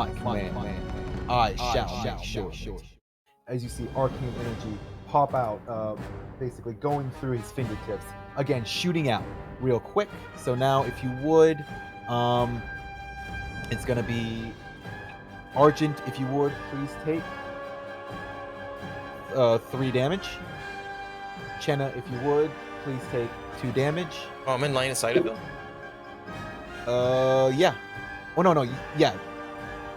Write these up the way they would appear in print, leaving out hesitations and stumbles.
my command, I shall make sure. As you see arcane energy pop out, basically going through his fingertips. Again, shooting out real quick. So now, if you would, it's gonna be Argent. If you would, please take 3 damage. Chenna, if you would, please take 2 damage. Oh, I'm in line of sight of him? Yeah. Oh, no, yeah.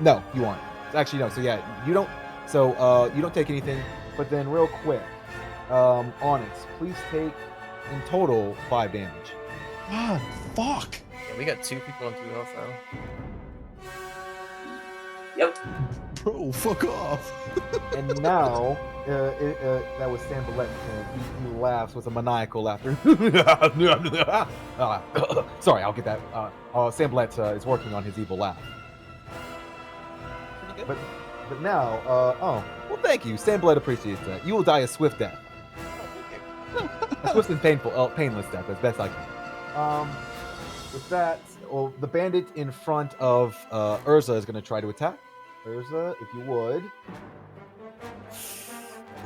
No, you aren't. Actually, no. So, yeah, you don't. So, you don't take anything. But then, real quick, Onyx, please take, in total, 5 damage. God, fuck. Yeah, we got 2 people on 2 health now. Yep. Bro, fuck off. And now, that was Sam Ballet's turn. He laughs with a maniacal laughter. Sorry, I'll get that. Sam Ballet is working on his evil laugh. Pretty good. But now, well, thank you. Sam Ballet appreciates that. You will die a swift death. A swift and painless death, as best I can. With that, well, the bandit in front of Urza is going to try to attack. Urza, if you would.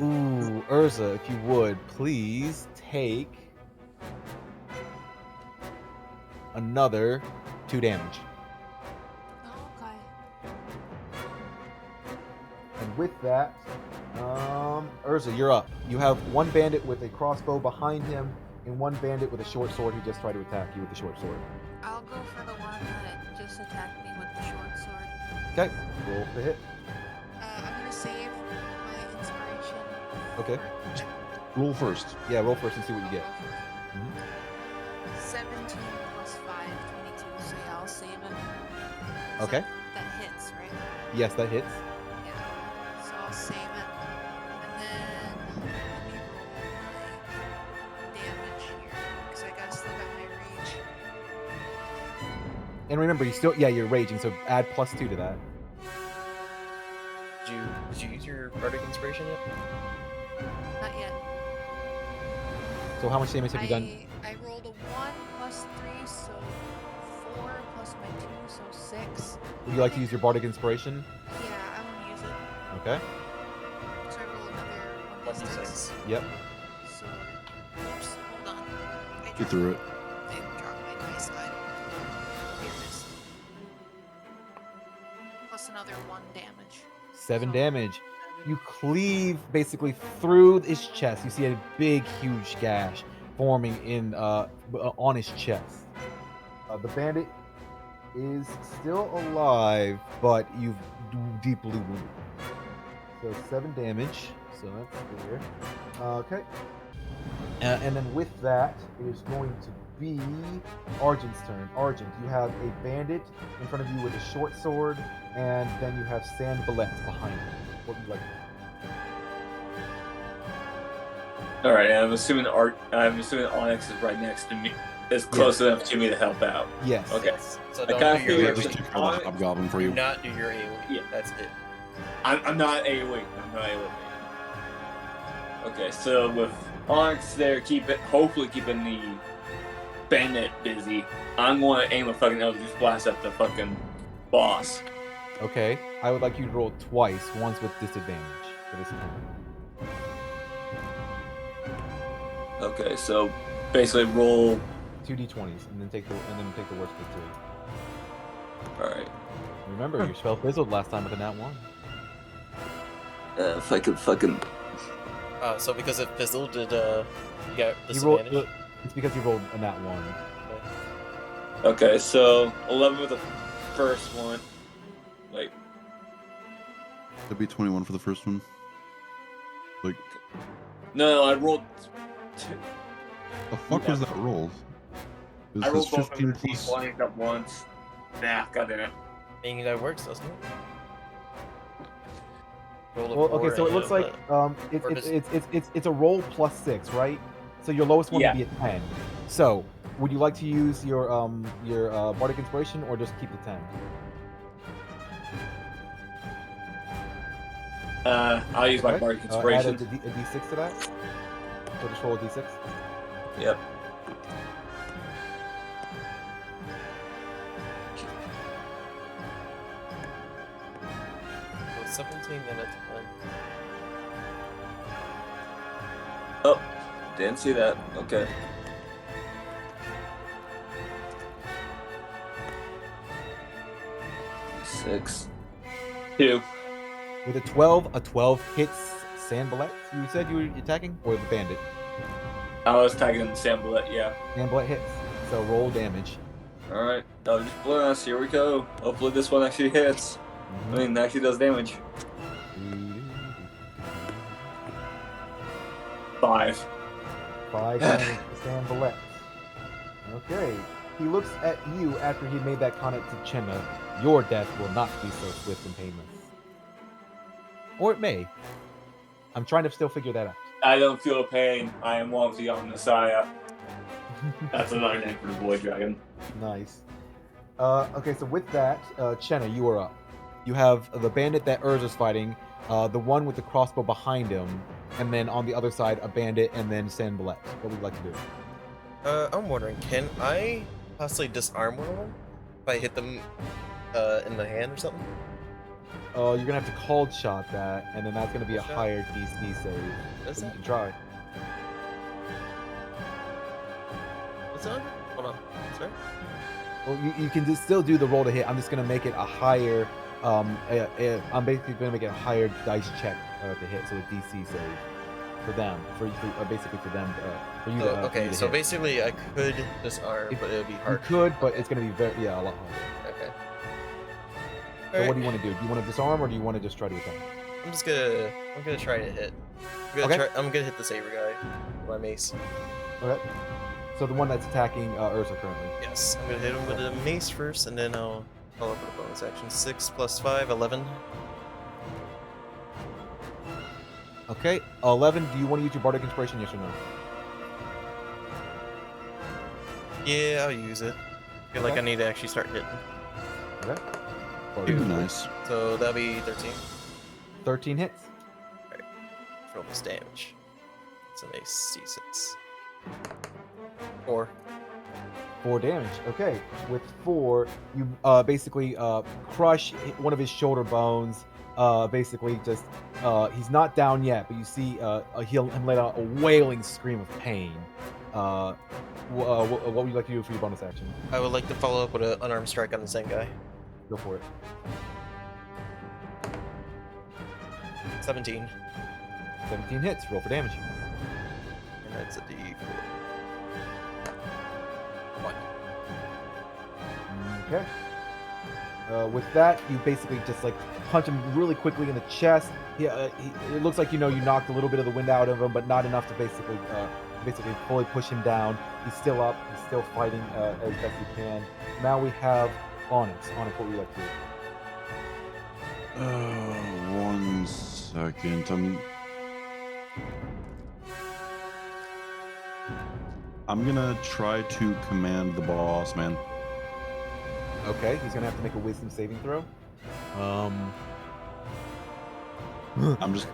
Ooh, Urza, if you would, please take another 2 damage. Okay. And with that, Urza, you're up. You have one bandit with a crossbow behind him and one bandit with a short sword who just tried to attack you with the short sword. I'll go for the one that just attacked me with the short sword. Okay, roll the hit. I'm gonna save my inspiration. Okay. Roll first. Yeah, roll first and see what you get. 17 plus 5, 22. So yeah, I'll save it. Okay. That hits, right? Yes, that hits. Yeah. So I'll save it. And then let me roll my damage here. Because I still got my rage. And remember, you're raging, so add +2 to that. Did you use your bardic inspiration yet? Not yet. So how much damage have you done? I rolled a 1 plus 3, so 4 plus my 2, so 6. Would you like to use your bardic inspiration? Yeah, I want to use it. Okay. So I roll another 1d6. 1d6. Yep. So, oops, hold on. Get through it. I dropped my dice. Here it is. Plus another 1 damage. 7 damage. You cleave basically through his chest. You see a big, huge gash forming in on his chest. The bandit is still alive, but you've deeply wounded. So 7 damage. So that's clear. Okay. And then with that, it is going to be Argent's turn. Argent, you have a bandit in front of you with a short sword, and then you have Sand Ballet behind you. What would you like? All right, I'm assuming Onyx is right next to me, is close enough to me to help out. Yes. Okay. So I don't kinda do figured your it was Just take care of the hobgoblin for do you. not do your AoE. Yeah. That's it. I'm not AoE. I'm not AoE. Okay, so with Onyx there, hopefully keeping the bandit busy, I'm going to aim a fucking Eldritch Blast at the fucking boss. Okay. I would like you to roll twice, once with disadvantage for this turn. Okay, so basically roll. 2d20s, and then take the worst with 2. All right. Remember, your spell fizzled last time with a nat 1. If I could fucking. So because it fizzled, did you get You rolled. disadvantage? It's because you rolled a nat 1. Okay, so 11 with the first one. Like, That'd be 21 for the first one. Like, no, I rolled 2. the fuck was that roll? It I rolled says both of 15 them plus. D20 at once. Nah, goddamn. Meaning that works, doesn't it? Roll a Well, 4 okay, so it and looks a- like or it's a roll +6, right? So your lowest one Yeah. would be a 10. So would you like to use your bardic inspiration or just keep the 10? I'll use my Okay. bardic Add inspiration. a d6 to that. So just roll a d6. Yep. 17 and a 10. Oh, didn't see that. Okay. Six. 2. With a 12 hits Sandballet. You said you were attacking, or the bandit? I was tagging Sambalet, yeah. Sandballet hits. So roll damage. Alright, Dodge Blast, here we go. Hopefully this one actually hits. I mean, actually does damage. 5. 5 damage to Sandballet. Okay. He looks at you after he made that comment to Chenna. Your death will not be so swift and painless. Or it may. I'm trying to still figure that out. I don't feel pain. I am one of the Messiah. That's another name for the boy dragon. Nice. Okay, so with that, Chenna, you are up. You have the bandit that Urza's fighting, the one with the crossbow behind him, and then on the other side, a bandit, and then Sandballet. What would you like to do? I'm wondering, can I possibly disarm one of them if I hit them in the hand or something? You're gonna have to cold shot that, and then that's gonna be a Shot? higher DC save. Is But you that? can try. What's on? Hold on. Sorry. Well, you can just still do the roll to hit. I'm just gonna make it a higher. I'm basically gonna make it a higher dice check to hit, so a DC save for them, basically for them, for you. So, For okay, you to so hit. basically I could disarm, If but it would be You hard. could, but it's gonna be a lot harder. Okay. So what do you want to do? Do you want to disarm, or do you want to just try to attack? I'm gonna try to hit. I'm gonna hit the saber guy with my mace. Okay. So the one that's attacking Urza currently. Yes, I'm gonna hit him with a mace first, and then I'll follow up with a bonus action. 6 plus 5, 11. Okay. 11. Do you want to use your bardic inspiration? Yes or no? Yeah, I'll use it. I feel like I need to actually start hitting. Okay. Ooh, Bardic. nice. So that'll be 13. 13 hits. Roll this damage. It's a nice D6. 4. 4 damage. Okay. With 4, you basically crush one of his shoulder bones. Basically, just he's not down yet, but you see him let out a wailing scream of pain. What would you like to do for your bonus action? I would like to follow up with an unarmed strike on the same guy. Go for it. 17. 17 hits. Roll for damage. And that's a D4. 1. Okay. With that, you basically just like punch him really quickly in the chest. It looks like you knocked a little bit of the wind out of him, but not enough to basically fully push him down. He's still up. He's still fighting as best he can. Now we have Onyx. Onyx, what would you like to do? 1 second. I'm gonna try to command the boss, man. Okay, he's gonna have to make a wisdom saving throw. I'm just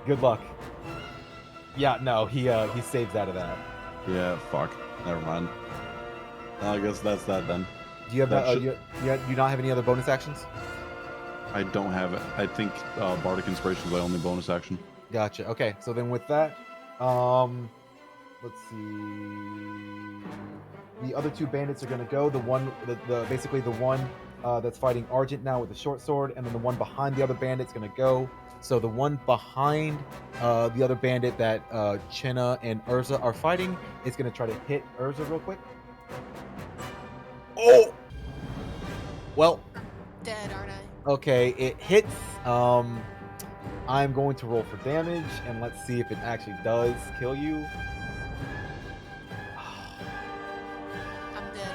Good luck. Yeah, no, he saves out of that. yeah. Fuck. Never mind. I guess that's that then. Do you have That do you not have any other bonus actions? I don't have it. I think Bardic Inspiration is my only bonus action. Gotcha. Okay, so then with that, let's see. The other 2 bandits are gonna go. The one, basically the one that's fighting Argent now with the short sword, and then the one behind the other bandit's gonna go. So the one behind the other bandit that Chenna and Urza are fighting is gonna try to hit Urza real quick. Oh. Well, Dead, aren't I? okay, it hits. I'm going to roll for damage, and let's see if it actually does kill you. I'm dead,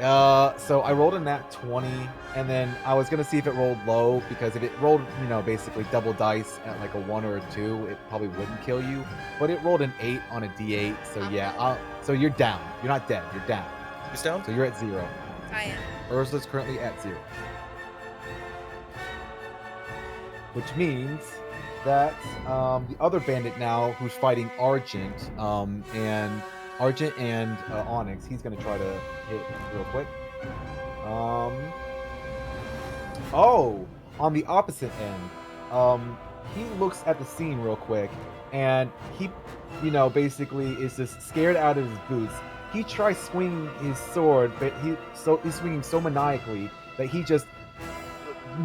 aren't So I rolled a nat 20, and then I was gonna see if it rolled low, because if it rolled, basically double dice at like a 1 or a 2, it probably wouldn't kill you. But it rolled an 8 on a D8, so yeah. So you're down. You're not dead. You're down. Who's down? So you're at 0. I? I am. Urza's currently at 0. Which means that the other bandit now, who's fighting Argent, and Onyx, he's gonna try to hit real quick. Oh, on the opposite end, he looks at the scene real quick, and he, basically is just scared out of his boots. He tries swinging his sword, but he's swinging so maniacally that he just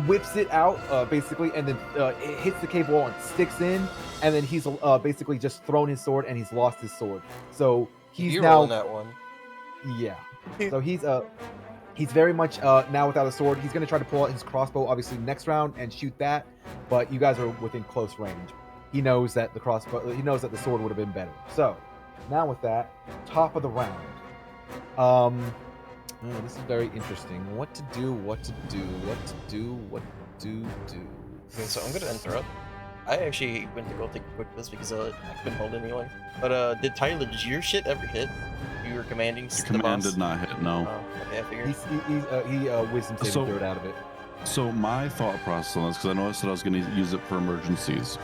whips it out, basically, and then it hits the cave wall and sticks in, and then he's basically just thrown his sword and he's lost his sword. So he's You're now, rolling that one. yeah. So he's very much now without a sword. He's gonna try to pull out his crossbow, obviously next round, and shoot that. But you guys are within close range. He knows that the sword would have been better. So now with that, top of the round. This is very interesting. What to do? Okay, so I'm gonna interrupt. I actually went to go take a quick piss because I couldn't hold anyone. But did Tyler, did your shit ever hit? You were commanding the Command boss? did not hit, no. Oh, okay, I figured. He wisdom saving threw it out of it. So my thought process on this, because I know I said I was going to use it for emergencies.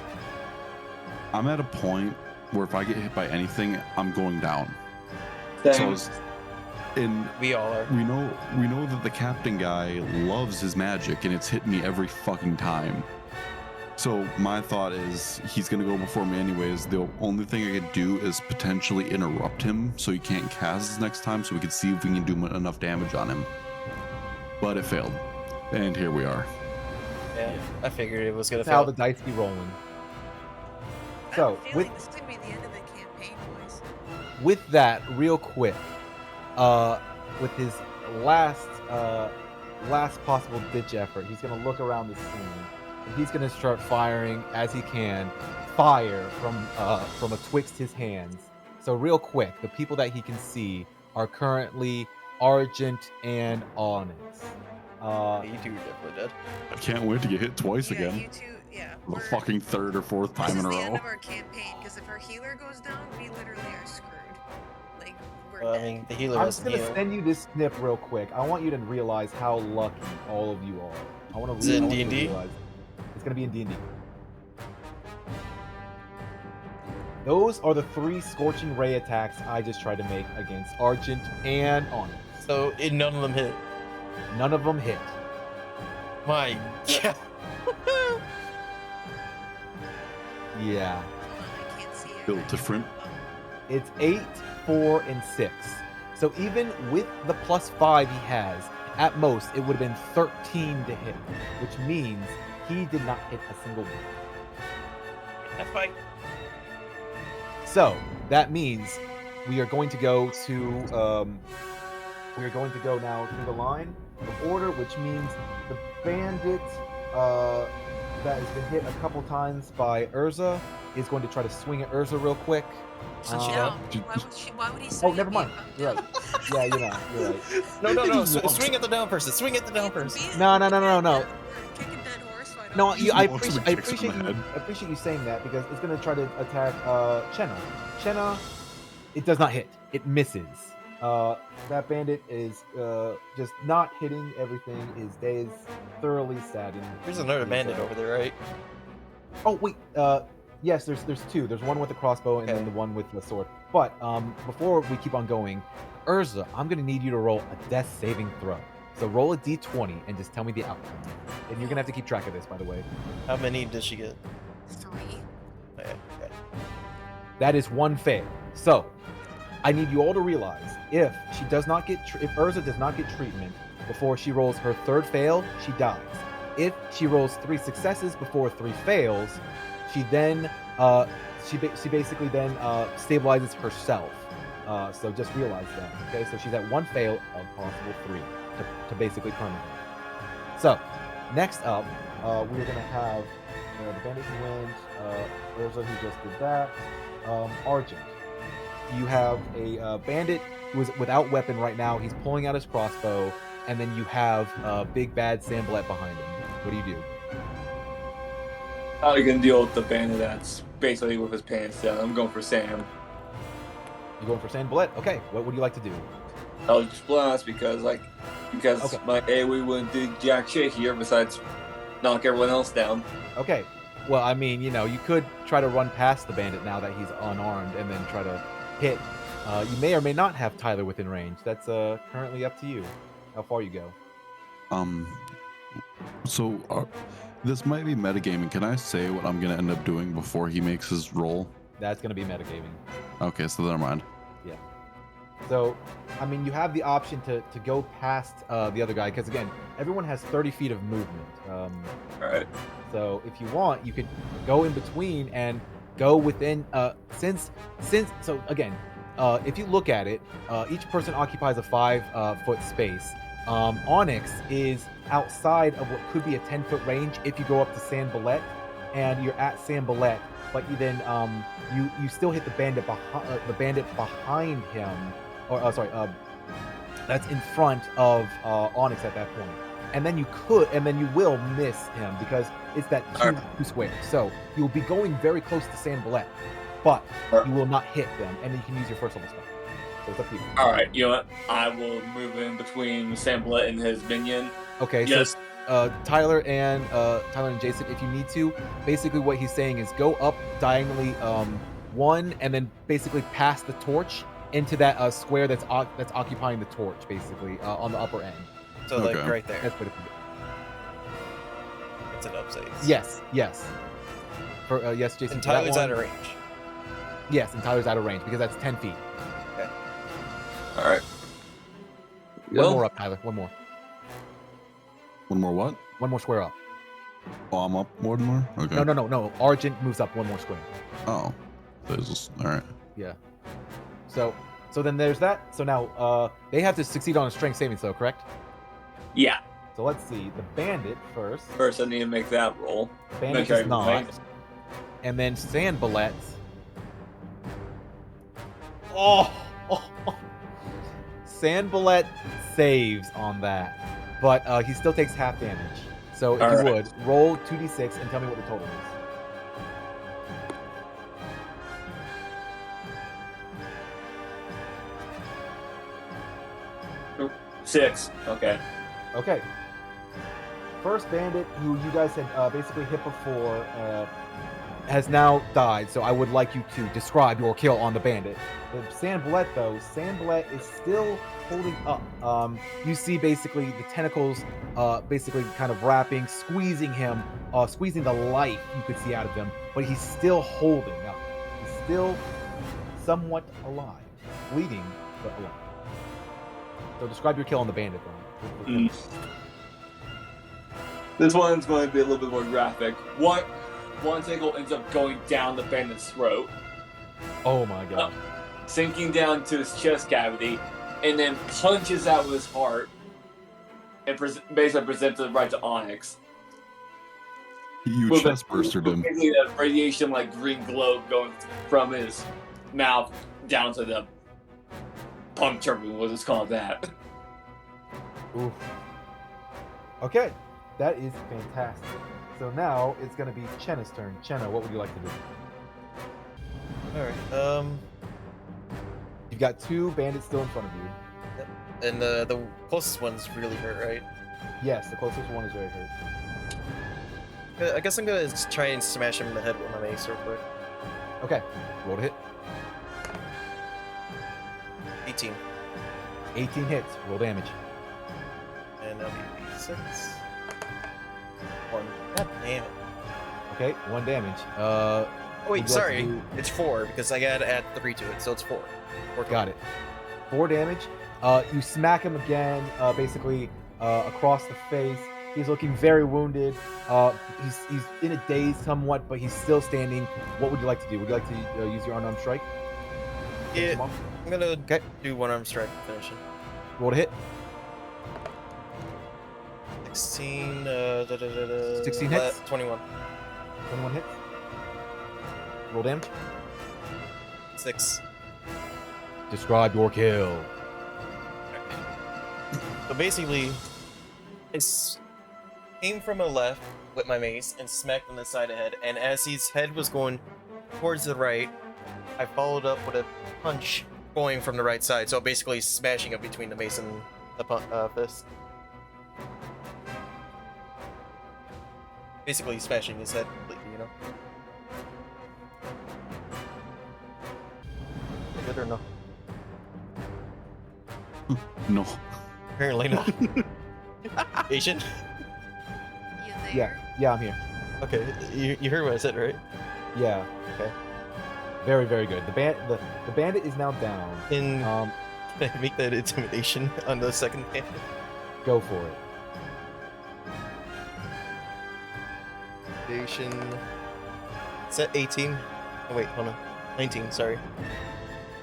I'm at a point where if I get hit by anything, I'm going down. Same. So and We all are. we know that the captain guy loves his magic, and it's hit me every fucking time. So my thought is he's gonna go before me anyways. The only thing I could do is potentially interrupt him so he can't cast his next time, so we could see if we can do enough damage on him. But it failed, and here we are. Yeah, I figured it was gonna That's how fail. the dice be rolling. I So have a with feeling this is gonna be the end of the campaign, boys. with that, real quick, with his last possible ditch effort, he's gonna look around the scene. And he's gonna start firing as he can, fire from atwixt his hands. So real quick, the people that he can see are currently Argent and Onyx. You two are definitely dead. I can't wait to get hit twice Yeah, again. you two, yeah. The fucking third or fourth time This in is a the end row. of our campaign, because if our healer goes down, we literally are screwed. Like, we're Well, I dead. mean, the healer I'm just doesn't gonna heal. send you this snip real quick. I want you to realize how lucky all of you are. I want Is to it in realize D&D? it's gonna be in D&D. Those are the 3 scorching ray attacks I just tried to make against Argent and Onyx. So none of them hit. None of them hit. My God. Yeah. Hold on, I can't see it. Built different. It's 8, 4, and 6. So even with the +5 he has, at most it would have been 13 to hit, which means he did not hit a single one. That fight. So that means we are going to go to now through the line of order, which means the bandit that has been hit a couple times by Urza is going to try to swing at Urza real quick. Since she Down. down. Why would he say Oh, never mind. You're right. Yeah, you're right. No. Swing at the down person. Swing at the down person. No. Kick a dead horse, why don't No, we? I Walks him appreciate and kicks him in the I appreciate you saying that because it's gonna try to attack Chenna. Chenna, it does not hit. It misses. That bandit is just not hitting everything. His day is thoroughly saddened. There's another He's, bandit over there, right? Oh wait, yes, there's 2. There's one with the crossbow and then Okay. the one with the sword. But before we keep on going, Urza, I'm gonna need you to roll a death saving throw. So roll a d20 and just tell me the outcome. And you're gonna have to keep track of this, by the way. How many did she get? 3. Okay. That is 1 fail. So I need you all to realize if she does not get if Urza does not get treatment before she rolls her 3rd fail, she dies. If she rolls 3 successes before 3 fails, she then she basically then stabilizes herself. So just realize that. Okay, so she's at 1 fail of possible 3 to basically permanent. So next up, we're gonna have the bandit who went, Urza who just did that, Argent. You have a bandit who is without weapon right now. He's pulling out his crossbow, and then you have big bad Sambalet behind him. What do you do? How are you gonna deal with the bandit that's basically with his pants down? I'm going for Sam. You going for Sambalet? Okay. What would you like to do? I'll just blast because Okay. my AoE wouldn't do jack shit here besides knock everyone else down. Okay. Well, I mean, you could try to run past the bandit now that he's unarmed, and then try to hit. You may or may not have Tyler within range. That's currently up to you. How far you go. So This might be metagaming. Can I say what I'm gonna end up doing before he makes his roll? That's gonna be metagaming. Okay, so never mind. So, I mean, you have the option to go past the other guy because again, everyone has 30 feet of movement. All right. So if you want, you could go in between and go within. So again, if you look at it, each person occupies a 5-foot space. Onyx is outside of what could be a 10-foot range if you go up to San Ballet, and you're at San Ballet, but you then you still hit the bandit behind him, or that's in front of Onyx at that point. And then you will miss him because it's that two square. So you'll be going very close to San Ballet, but you will not hit them, and then you can use your first level spell. So it's up to you. All right. You know what? I will move in between Samblet and his minion. Okay. Yes. So Tyler and Jason, if you need to, basically what he's saying is go up diagonally one, and then basically pass the torch into that square that's occupying the torch, basically on the upper end. So like Okay. right there. That's what it could be. It's an upside. Yes. For yes, Jason. And for that Tyler's one- out of range. Yes, and Tyler's out of range because that's 10 feet. All right. One more up, Tyler. One more. One more what? One more square up. Oh, I'm up one more? Okay. No. Argent moves up one more square. Oh. All right. Yeah. So then there's that. So now they have to succeed on a strength saving throw, correct? Yeah. So let's see. The bandit first. First, I need to make that roll. Bandit Make sure does I not. rank. And then San Ballet. Oh. San Ballet saves on that, but he still takes half damage. So if All you right. would roll 2d6 and tell me what the total is. 6. Okay. Okay. First bandit, who you guys had basically hit before, has now died. So I would like you to describe your kill on the bandit. The San Ballet, though, San Ballet is still holding up. You see basically the tentacles, basically kind of wrapping, squeezing him, squeezing the life you could see out of him, but he's still holding up. He's still somewhat alive, bleeding, but alive. So describe your kill on the bandit, Brian. This one's going to be a little bit more graphic. One tentacle ends up going down the bandit's throat, Oh my god. sinking down to his chest cavity, and then punches out with his heart, and basically presents it right to Onyx. You With chest bursted him. Basically, a radiation like green globe going from his mouth down to the puncture wound. We'll just call it that. Oof. Okay, that is fantastic. So now it's going to be Chenna's turn. Chenna, what would you like to do? All right. You've got two bandits still in front of you. And the closest one's really hurt, right? Yes, the closest one is very hurt. I guess I'm gonna try and smash him in the head with my mace real quick. Okay, roll to hit. 18. 18 hits, roll damage. And that'll be 6. 1. God damn it. Okay, 1 damage. Oh would wait, you like sorry. to do- It's 4 because I gotta add 3 to it, so it's 4. 4 Got it. 4 damage. You smack him again, basically across the face. He's looking very wounded. He's in a daze somewhat, but he's still standing. What would you like to do? Would you like to use your unarmed strike? Finish him Yeah, off? I'm gonna Okay. do one arm strike to finish him. Roll to hit. 16. 16 hits? 21. 21 hits. Roll damage. 6. Describe your kill. So basically, I came from the left with my mace and smacked on the side of the head, and as his head was going towards the right, I followed up with a punch going from the right side, so basically smashing up between the mace and the fist. Basically smashing his head completely, you know? Good or no? No. Apparently not. Asian? You there? Yeah. Yeah, I'm here. Okay, you heard what I said, right? Yeah. Okay. Very, very good. The bandit is now down. Can I make that intimidation on the second bandit? Go for it. Intimidation. It's at 18. Oh, wait, hold on. 19, sorry.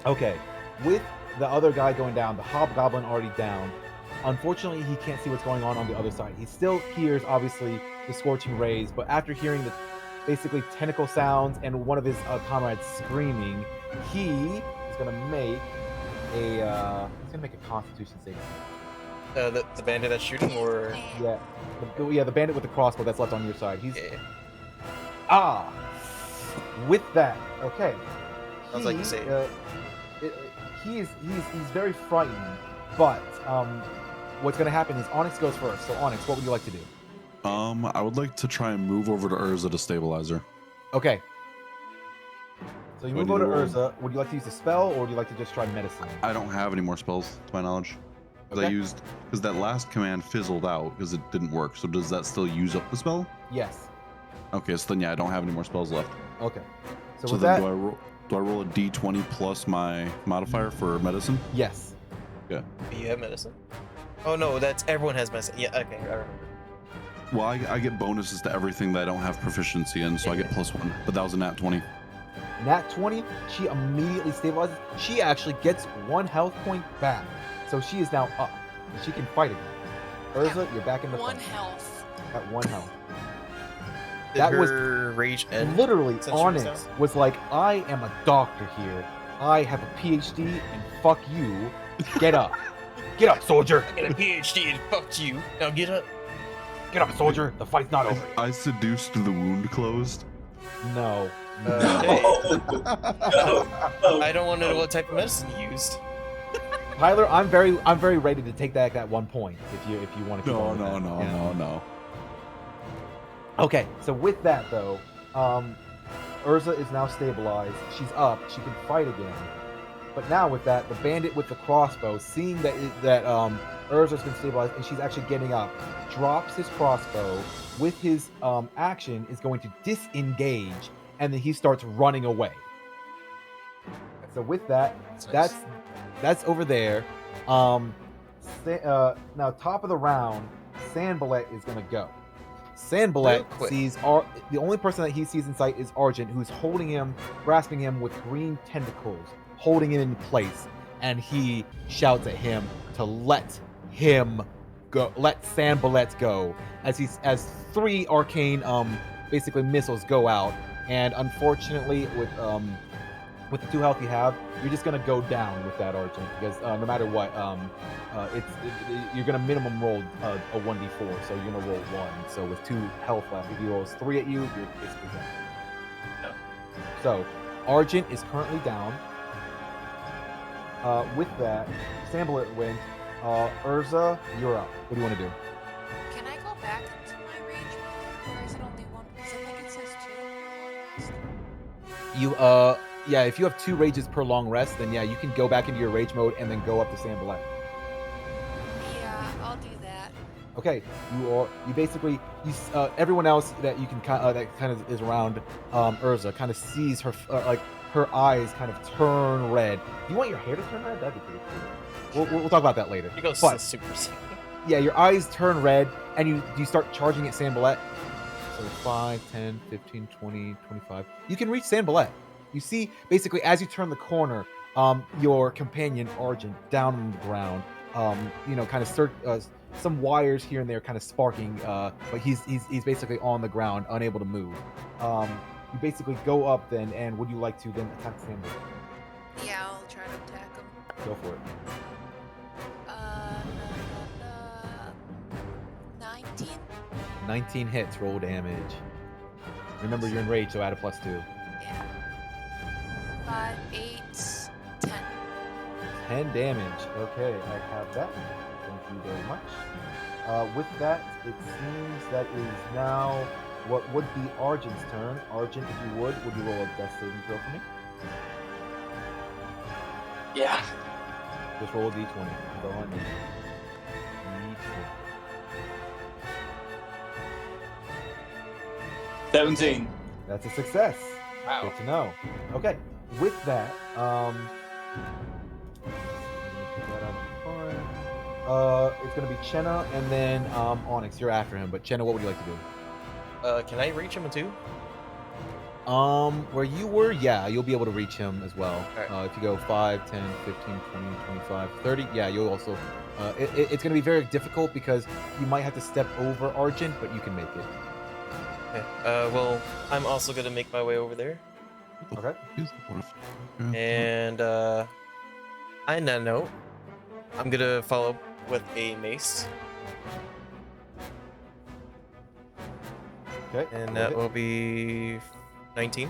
Okay. With the other guy going down, the hobgoblin already down. Unfortunately, he can't see what's going on the other side. He still hears, obviously, the scorching rays, but after hearing the basically tentacle sounds and one of his comrades screaming, he is gonna make a Constitution saving. The bandit that's shooting, or Yeah, the bandit with the crossbow that's left on your side. He's yeah. With that, okay. Sounds like you say. He's very frightened, but what's gonna happen is Onyx goes first. So Onyx, what would you like to do? I would like to try and move over to Urza to stabilize her. Okay. So you What move do over to you roll? Urza. Would you like to use a spell, or would you like to just try medicine? I don't have any more spells to my knowledge. Because because that last command fizzled out because it didn't work. So does that still use up the spell? Yes. Okay, so then yeah, I don't have any more spells left. Okay. So So with then that, do I roll a d20 plus my modifier for medicine? yes. You have medicine? Oh no, that's everyone has medicine. Yeah, okay, I remember. Well, I get bonuses to everything that I don't have proficiency in, so I get +1. But that was a nat 20. Nat 20, she immediately stabilizes. She actually gets 1 health point back. So she is now up. She can fight again. Urza, you're back in the One fight. health. At 1 health. Did That was her rage end? Literally, since she was Onyx down? was like, I am a doctor here. I have a PhD, and fuck you. Get up. Get up, soldier. I got a PhD and fucked you. Now get up. Get up, soldier. The fight's not over. I seduced the wound closed. No. Hey, Oh, I don't want to know what type of medicine you used. Tyler, I'm very ready to take that at 1 point if you want to keep No, on with that. Yeah. no. Okay, so with that though, Urza is now stabilized. She's up. She can fight again. But now with that, the bandit with the crossbow, seeing that Urza's been stabilized and she's actually getting up, drops his crossbow. With his action, is going to disengage, and then he starts running away. So with that, Nice. that's over there. Now top of the round, Sanballat is gonna go. Real Sanballat quick. sees the only person that he sees in sight is Argent, who's holding him, grasping him with green tentacles, holding him in place, and he shouts at him to let him go, let Sanballat go, as 3 arcane basically missiles go out, and unfortunately with the 2 health you have, you're just gonna go down with that Argent, because no matter what, you're gonna minimum roll a 1d4, so you're gonna roll 1. So with 2 health left, if he rolls 3 at you, you're basically down. Yeah. So Argent is currently down. With that, Sanballat went. Urza, you're up. What do you want to do? Can I go back into my rage mode, or is it only 1? Because I think it says 2 for long rest. Yeah, if you have 2 rages per long rest, then yeah, you can go back into your rage mode and then go up to Sanballat. Yeah, I'll do that. Okay, everyone else that you can that kind of is around Urza kind of sees her her eyes kind of turn red. Do you want your hair to turn red? That'd be pretty cool. We'll talk about that later. He goes But super sick. yeah, your eyes turn red and you start charging at Sanballat. So 5, 10, 15, 20, 25. You can reach Sanballat. You see, basically, as you turn the corner, your companion Argent down on the ground. Kind of some wires here and there, kind of sparking. But he's basically on the ground, unable to move. You basically go up then, and would you like to then attack Sanballat? Yeah, I'll try to attack him. Go for it. 19? 19 hits, roll damage. Remember, you're in rage, so add a +2. Yeah. 5, 8, 10. 10 damage. Okay, I have that. Thank you very much. With that, it seems that is now what would be Argent's turn. Argent, if you would you roll a death saving throw for me? yeah. Just roll a d20. Go on D20. 17. That's a success. Wow. Good to know. Okay, with that, let me put that up front. It's gonna be Chenna and then Onyx. You're after him, but Chenna, what would you like to do? Can I reach him too? Where you were, yeah, you'll be able to reach him as well. Alright. If you go 5, 10, 15, 20, 25, 30, yeah, you'll also. It's going to be very difficult because you might have to step over Argent, but you can make it. Okay. Well, I'm also gonna make my way over there. Okay. And on that note, I'm gonna follow up with a mace. Okay. And roll that hit. will be 19.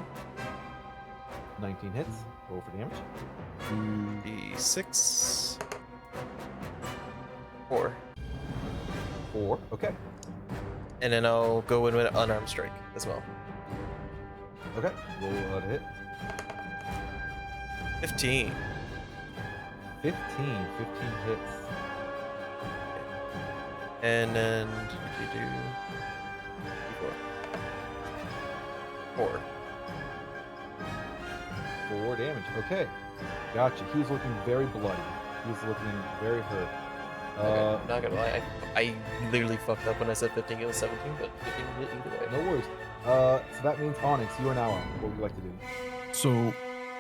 19 hits. Roll for damage. D6. 4. 4. Okay. And then I'll go in with an unarmed strike as well. Okay. Roll to hit. 15. 15. 15 hits. And then 4. 4 damage. Okay. Gotcha. He's looking very bloody. He's looking very hurt. Okay, not gonna lie, I literally fucked up when I said 15, it was 17, but 15 hit either way. No worries. So that means Onyx, you are now up. What would you like to do? So,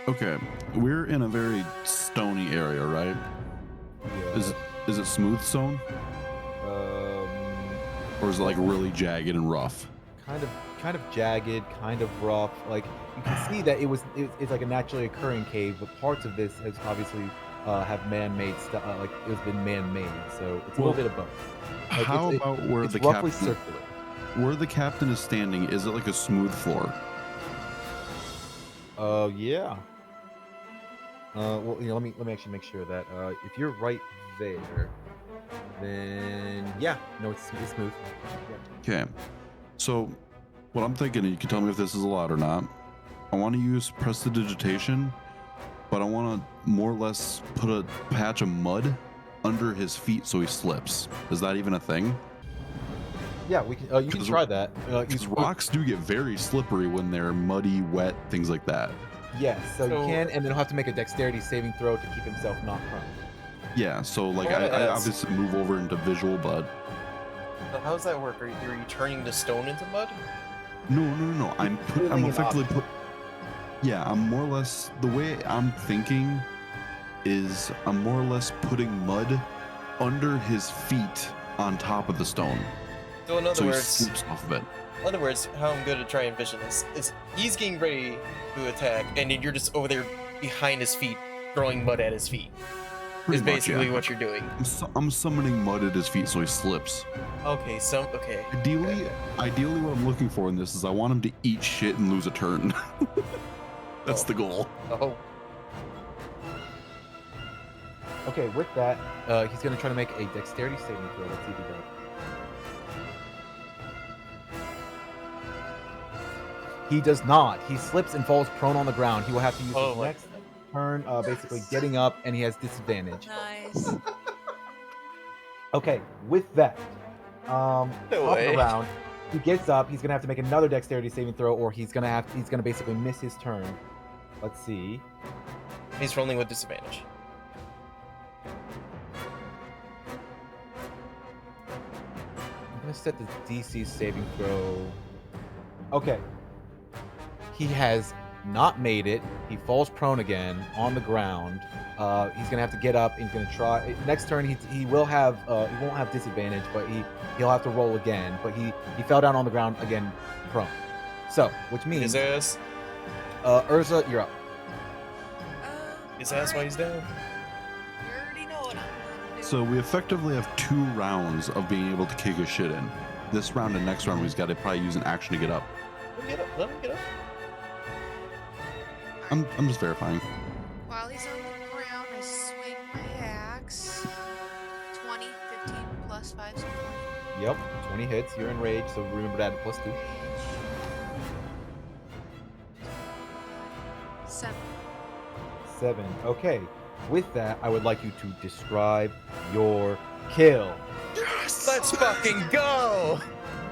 okay, we're in a very stony area, right? Yeah. Is it smooth stone, or is it like really jagged and rough? Kind of jagged, kind of rough. Like you can see that it's like a naturally occurring cave, but parts of this has obviously have man-made stuff. Like it's been man-made, so it's a Well, little bit of both. Like, How about where it's the roughly captain? circular? Where the captain is standing, is it like a smooth floor? Yeah. Well, let me actually make sure that if you're right there, then yeah, no, it's smooth. Yeah. Okay, so what I'm thinking, and you can tell me if this is allowed or not. I want to use prestidigitation, but I want to more or less put a patch of mud under his feet so he slips. Is that even a thing? Yeah, we can. You can 'Cause try that. Because rocks do get very slippery when they're muddy, wet, things like that. Yes, so you So- can, and then he'll have to make a dexterity saving throw to keep himself not prone. Yeah, so like I wanna I ask- obviously move over into visual, but So how does that work? Are you turning the stone into mud? no. I'm pulling it effectively up. put. Yeah, I'm more or less the way I'm thinking is I'm more or less putting mud under his feet on top of the stone, So in other so he words, slips off of it. how I'm gonna try and envision this is he's getting ready to attack, and then you're just over there behind his feet, throwing mud at his feet. Pretty Is much, basically yeah. what you're doing. I'm summoning mud at his feet so he slips. Okay, okay. Ideally, what I'm looking for in this is I want him to eat shit and lose a turn. That's Oh. the goal. Oh, Okay, with that, he's gonna try to make a dexterity saving throw. Let's see if he does. He does not. He slips and falls prone on the ground. He will have to use Oh his my- next turn, basically getting up, and he has disadvantage. Nice. Okay, with that, No top of way. the round, he gets up. He's gonna have to make another dexterity saving throw, or he's gonna basically miss his turn. Let's see. he's rolling with disadvantage. I'm gonna set the DC saving throw. Okay. He has not made it. He falls prone again on the ground. He's gonna have to get up. He's gonna try. Next turn, he will have. He won't have disadvantage, but he'll have to roll again. But he fell down on the ground again, prone. So, which means His ass. Urza, you're up. His ass while he's down. You already know what I'm gonna do. So we effectively have 2 rounds of being able to kick his shit in. This round and next round, he's got to probably use an action to get up. Let him get up. Let him get up. I'm just verifying. While he's on the ground, I swing my axe. 20, 15, plus 5, so 20. Yep, 20 hits. You're in rage, so remember that plus 2. Rage. 7. 7. Okay. With that, I would like you to describe your kill. Let's fucking go!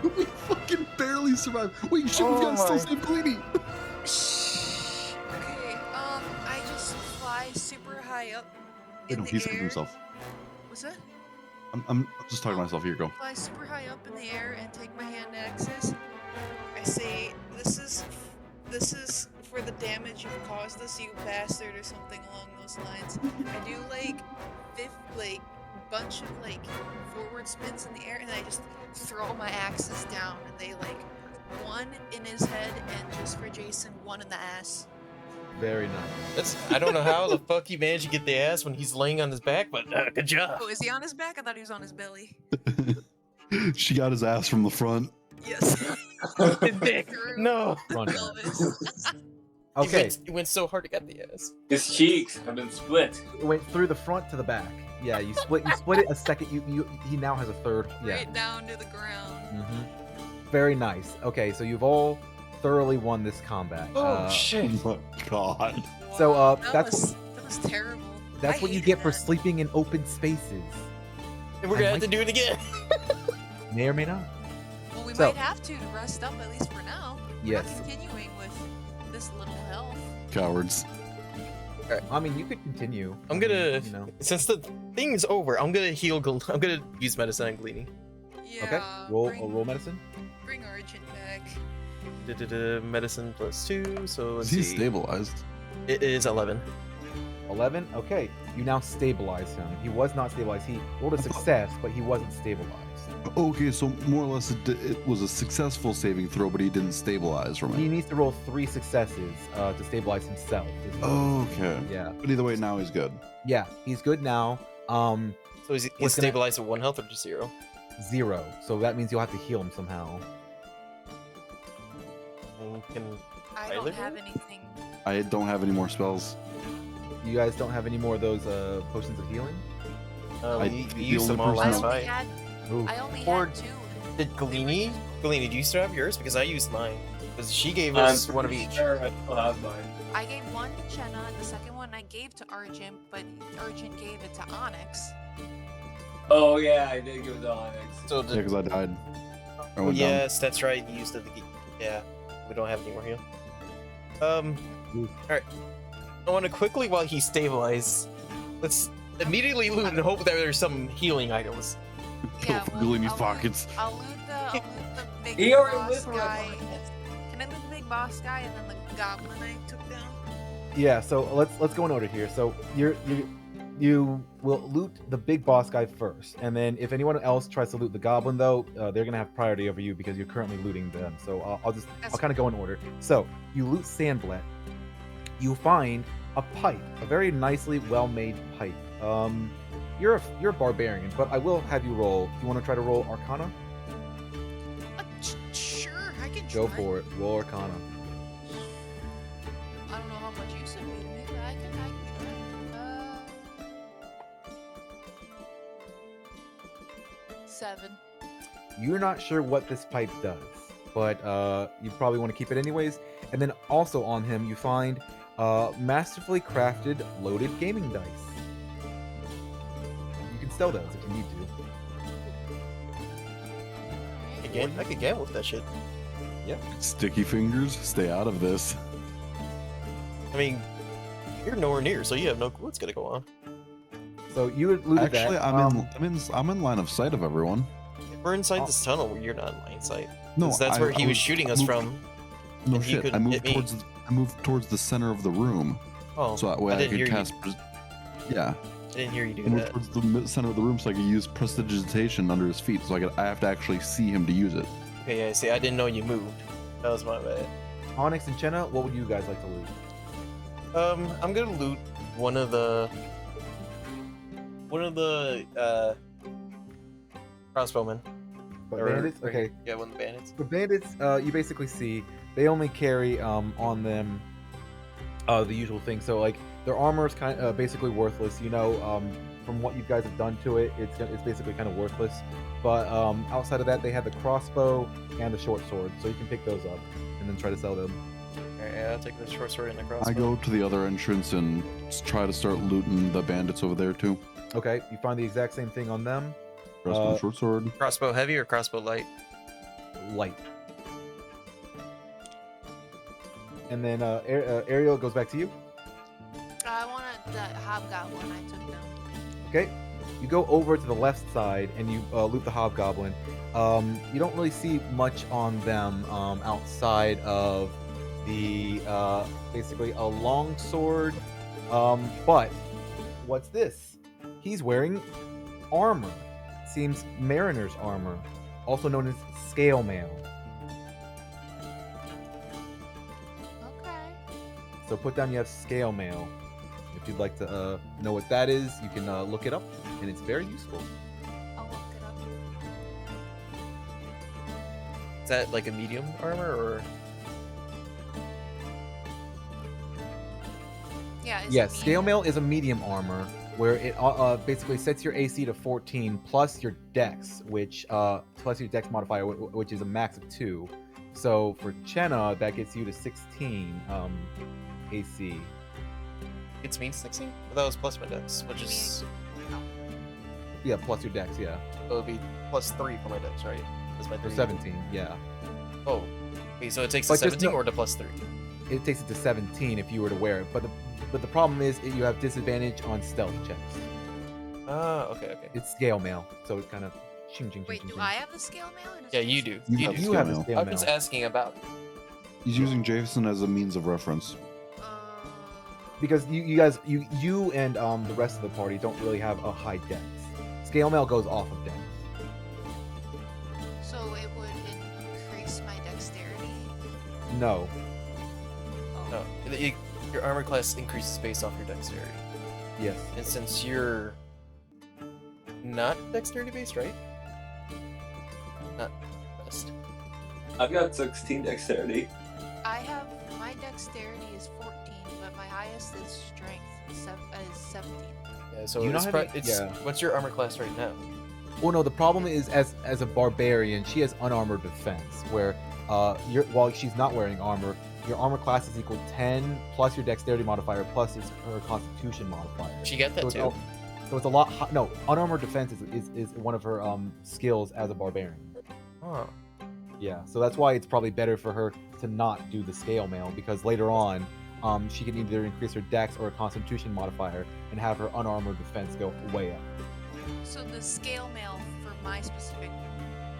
We fucking barely survived. Wait, shit, Oh we gotta still my- save Gleany. Shh. Okay, I just fly super high up Wait, in no, the he saved air. himself. What's that? I'm just talking to myself. Here, go. Fly super high up in the air and take my hand axes. I say, this is for the damage you've caused us, you bastard, or something along those lines. I do like bunch of like forward spins in the air, and I just throw my axes down, and they like one in his head, and just for Jason, one in the ass. Very nice. I don't know how the fuck he managed to get the ass when he's laying on his back, but good job. Oh, is he on his back? I thought he was on his belly. She got his ass from the front. Yes. His dick. Through No. Front pelvis. Okay, It went so hard to get the ass. His cheeks have been split. it went through the front to the back. Yeah, you split it a second. He now has a third. Yeah. Right down to the ground. Very nice. Okay, so you've all thoroughly won this combat. Oh shit. Oh my god. So, That that's was terrible. That's I what you hated get for that. sleeping in open spaces. And we're gonna have to do it again. May or may not. Well, we So- might have to rest up at least for now. We're Yes. not continuing with this little health. Cowards. I mean, you could continue. I'm gonna, You know. since the thing is over, I'm gonna heal. I'm gonna use medicine on Gleany. Yeah. Okay. Roll medicine. Bring Argent back. Medicine +2. So let's He's see. stabilized. It is 11. 11. Okay. You now stabilize him. He was not stabilized. He rolled a success, but he wasn't stabilized. Okay, so more or less it was a successful saving throw, but he didn't stabilize from He it. needs to roll 3 successes to stabilize himself. is what- Okay. Yeah. But either way, now he's good. Yeah. He's good now. So he's What's gonna- stabilized at 1 health or just 0? 0. So that means you'll have to heal him somehow. And can I Tyler don't have do it? anything. I don't have any more spells. You guys don't have any more of those potions of healing? we the used them only all person last that- fight. Ooh. I only Or had 2. Did Gleany? Gleany, do you still have yours? Because I used mine. Because she gave I'm us one of pretty each. sure I still have mine. I gave one to Jenna, and the second one I gave to Argent, but Argent gave it to Onyx. Oh yeah, I did give it to Onyx. So Yeah, because I died. I Oh, went down. yes, that's right. You used it. Yeah, we don't have any more heal. Ooh. Alright. I want to quickly, while he stabilizes, let's immediately loot and hope that there's some healing items. Yeah, Go for well, Gleany's I'll loot- pockets. I'll loot the big He already boss lived for my guy. pockets. Can I loot the big boss guy and then the goblin I took down? Yeah, so let's go in order here. So you will loot the big boss guy first, and then if anyone else tries to loot the goblin, though, they're gonna have priority over you because you're currently looting them. So I'll kind of go in order. So you loot Sandblet. You find a pipe, a very nicely well-made pipe. You're a barbarian, but I will have you roll. You want to try to roll Arcana? Sure, I can Go try. for it. Roll Arcana. I don't know how much use it made me, but I can try. 7. You're not sure what this pipe does, but you probably want to keep it anyways. And then also on him, you find masterfully crafted loaded gaming dice. You can sell those if you need to. Again, I could gamble with that shit. Sticky fingers, stay out of this. I mean, you're nowhere near, so you have no clue what's gonna go on. So you would looted Actually, that. I'm in line of sight of everyone. We're inside this tunnel where you're not in line sight. No, 'Cause that's where he was shooting us moved- from. No and he shit. I couldn't moved hit me. I moved towards the center of the room, Oh, so that way I didn't could hear cast. Yeah, I didn't hear you do I moved that. towards the center of the room so I could use prestidigitation under his feet. So I have to actually see him to use it. Okay, yeah, see, I didn't know you moved. That was my bad. Onyx and Chenna, what would you guys like to loot? I'm gonna loot one of the crossbowmen. But Or- bandits? or- Okay. Yeah, one of the bandits. The bandits, you basically see they only carry on them the usual thing. So like their armor is kind of basically worthless. You know, from what you guys have done to it, it's basically kind of worthless. But outside of that, they have the crossbow and the short sword, so you can pick those up and then try to sell them. Alright, yeah, I'll take the short sword and the crossbow. I go to the other entrance and try to start looting the bandits over there too. Okay, you find the exact same thing on them. Crossbow, short sword. Crossbow heavy or crossbow light? light. And then Ariel, goes back to you. I wanted that hobgoblin I took down. Okay. You go over to the left side and you loot the hobgoblin. You don't really see much on them outside of the basically a long sword. But what's this? He's wearing armor. Seems mariner's armor, also known as scale mail. Okay. So put down you have scale mail. If you'd like to know what that is, you can look it up, and it's very useful. I'll look it up. Is that like a medium armor or? Yeah. Is Yes, it scale medium? mail is a medium armor where it basically sets your AC to 14 plus your dex, which plus your dex modifier, which is a max of 2. So for Chenna, that gets you to 16 AC. It's mean 16? But that was plus my dex, which is Yeah, plus your dex, yeah. it would be plus 3 for my dex, right? That's my For 3. 17, yeah. Oh, okay. So it takes But the just 17 no- or the plus 3. It takes it to 17 if you were to wear it, but the problem is you have disadvantage on stealth checks. Ah, okay, okay. It's scale mail, so it kind of ching ching ching. Wait, ching, do ching. I have the scale mail? Or does Yeah, you Jason? do. You You have do. You have the mail. scale I'm mail. just asking about. He's using Jason as a means of reference. Uh, Because you guys you and the rest of the party don't really have a high dex. Scale mail goes off of dex. so it would increase my dexterity. No. Oh. No, your armor class increases based off your dexterity. Yes. And since you're not dexterity based, right? Not best. I've got 16 dexterity. I have my dexterity is 14, but my highest is strength is 17. Yeah, so You it's, not pro- having- it's yeah. what's your armor class right now? Well, no. The problem is as a barbarian, she has unarmored defense, where while she's not wearing armor, your armor class is equal 10 plus your dexterity modifier plus her Constitution modifier. She got that So it's too. So it's a lot. No, unarmored defense is one of her skills as a barbarian. Huh. Yeah, so that's why it's probably better for her to not do the scale mail, because later on, she can either increase her dex or a Constitution modifier and have her unarmored defense go way up. So the scale mail for my specific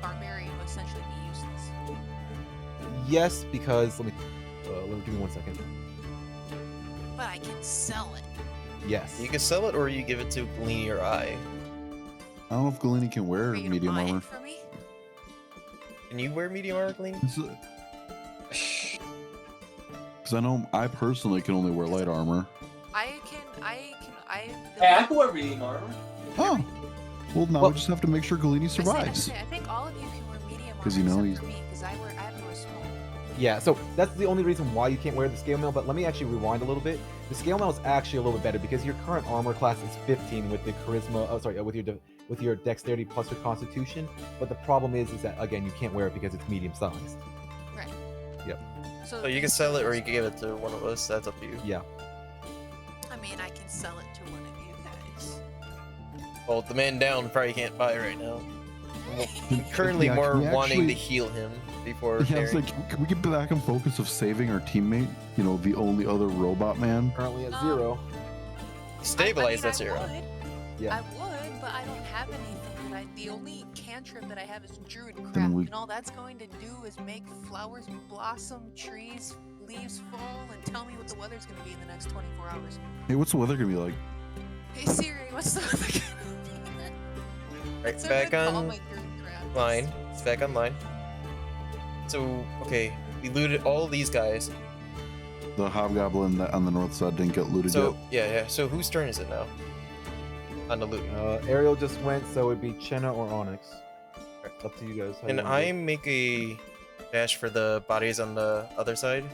barbarian would essentially be useless. Yes, because let me give me 1 second. But I can sell it. Yes. You can sell it or you give it to Galini or I. I don't know if Galini can wear Are you gonna medium buy armor. it for me? Can you wear medium armor, Galini? Because I know I personally can only wear light armor. I Hey, I can wear medium armor. Oh, well now Well- we just have to make sure Galini survives. I think all of you can wear medium armor 'Cause you know except he's- for me, because I have to wear small. Yeah, so that's the only reason why you can't wear the scale mail, but let me actually rewind a little bit. The scale mail is actually a little bit better because your current armor class is 15 with the charisma, with your dexterity plus your constitution, but the problem is that again, you can't wear it because it's medium sized. Right. Yep. So So you can sell it or you can give it to one of us. That's up to you. Yeah. I mean, I can sell it to one of you guys. Well, the man down probably can't buy right now. I'm currently Yeah, more can we wanting to actually- heal him before. Yeah, it's sharing. like, can we get back in focus of saving our teammate? You know, the only other robot man. Currently at No. 0. Stabilize I that zero. would, Yeah. I would, but I don't have anything. The only cantrip that I have is Druidcraft, Then we- and all that's going to do is make flowers blossom, trees, leaves fall, and tell me what the weather's going to be in the next 24 hours. Hey, what's the weather gonna be like? Hey Siri, what's the weather going to be? Right, It's a back good call, on my Druidcraft. line. It's back online. So, okay, we looted all these guys. The hobgoblin that on the north side didn't get looted So, yet. yeah. So, whose turn is it now? On the looting. Ariel just went, so it'd be Chenna or Onyx. Up to you guys. how you And wanna do I it. make a dash for the bodies on the other side.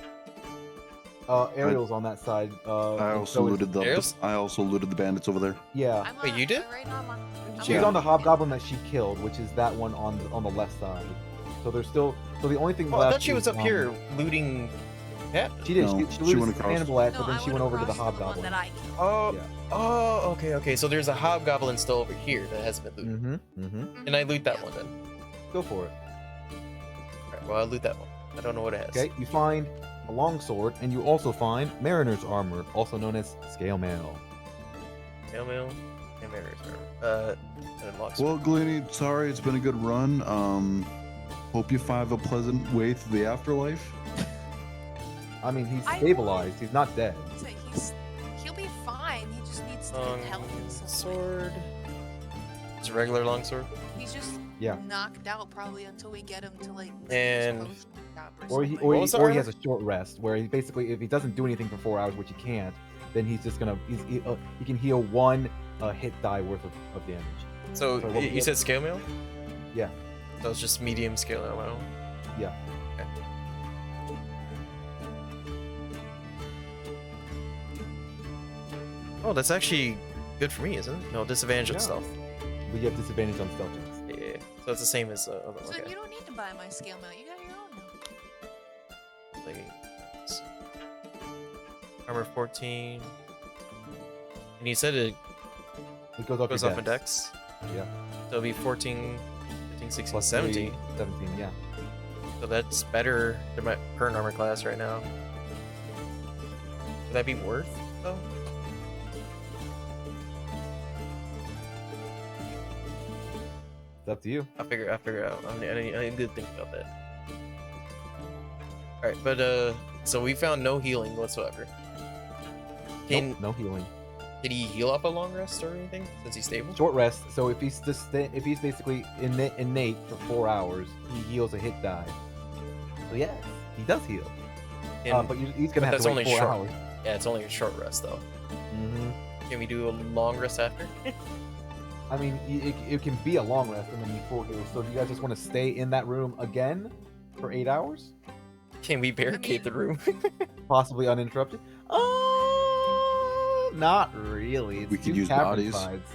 Ariel's on that side. I and also so is- looted the. There's- I also looted the bandits over there. Yeah. I'm Wait, you did? Right now, I'm She's Yeah. on the hobgoblin that she killed, which is that one on the left side. So there's still the only thing Oh, left. I thought she was is, up here looting. Yeah. She did. No, she she looted went across. Cannibal Act, No, but then I she went over to the crossed the one hobgoblin. that I killed. Oh. Yeah. Oh. Okay. So there's a hobgoblin still over here that hasn't been looted, Mm-hmm. Mm-hmm. and I loot that one then. Go for it. Well, I'll loot that one. I don't know what it has. Okay, you find a longsword, and you also find mariner's armor, also known as scale mail. Scale mail and mariners armor. And locksmith. Well, Glenny, sorry, it's been a good run. Hope you find a pleasant way through the afterlife. I mean, he's I stabilized. He's not dead. He'll be fine. He just needs to get help in some way. Sword. It's a regular longsword. He's just Yeah. knocked out probably until we get him to like And- his post shop Or he, something. or, What he, was the or he armor? has a short rest, where he basically, if he doesn't do anything for 4 hours, which he can't, then he's just gonna, he can heal 1 hit die worth of damage. So Sorry, what was you it? said scale mail? Yeah. So it's just medium scale mail. Yeah. Okay. Oh, that's actually good for me, isn't it? No, disadvantage on Yeah. stealth. But you have disadvantage on stealth checks. Yeah. So it's the same as other one. So Okay. you don't need to buy my scale mail. You got your own now. Let me- let's see. Armor 14. And you said it It goes up goes your up in dex? Yeah. So it'll be 14, 15, 16, Plus 17. 3, 17, yeah. So that's better than my current armor class right now. Would that be worth, though? It's up to you. I'll figure it out. I need to think about that. Alright, but so we found no healing whatsoever. Nope, no healing. Did he heal up a long rest or anything since he's stable? Short rest. So if he's just if he's basically innate for 4 hours, he heals a hit die. So yes, he does heal. And- But he's gonna have that's to only wait 4 short. hours. Yeah, it's only a short rest though. Mm-hmm. Can we do a long rest after? I mean, it can be a long rest and then be full heal. So do you guys just want to stay in that room again for 8 hours, Can we barricade the room? possibly uninterrupted? Not really. It's We could two use cavern bodies. sides.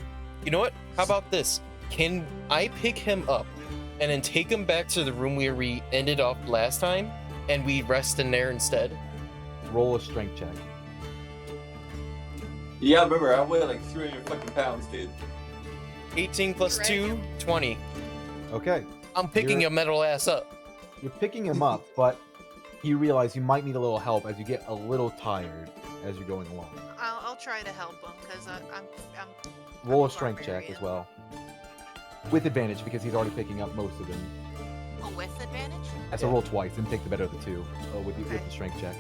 You know what? How about this? Can I pick him up and then take him back to the room where we ended off last time and we rest in there instead? Roll a strength check. Yeah, remember, I weigh like 300 fucking pounds, dude. 18 plus Right. 2, 20. Okay, I'm picking You're- your metal ass up. you're picking him up, but you realize you might need a little help as you get a little tired as you're going along. I'll try to help him because I'm Roll a I'm a strength check as barbarian. well, with advantage because he's already picking up most of them. oh, with advantage. So Yeah. roll twice and take the better of the two with Okay. the strength check.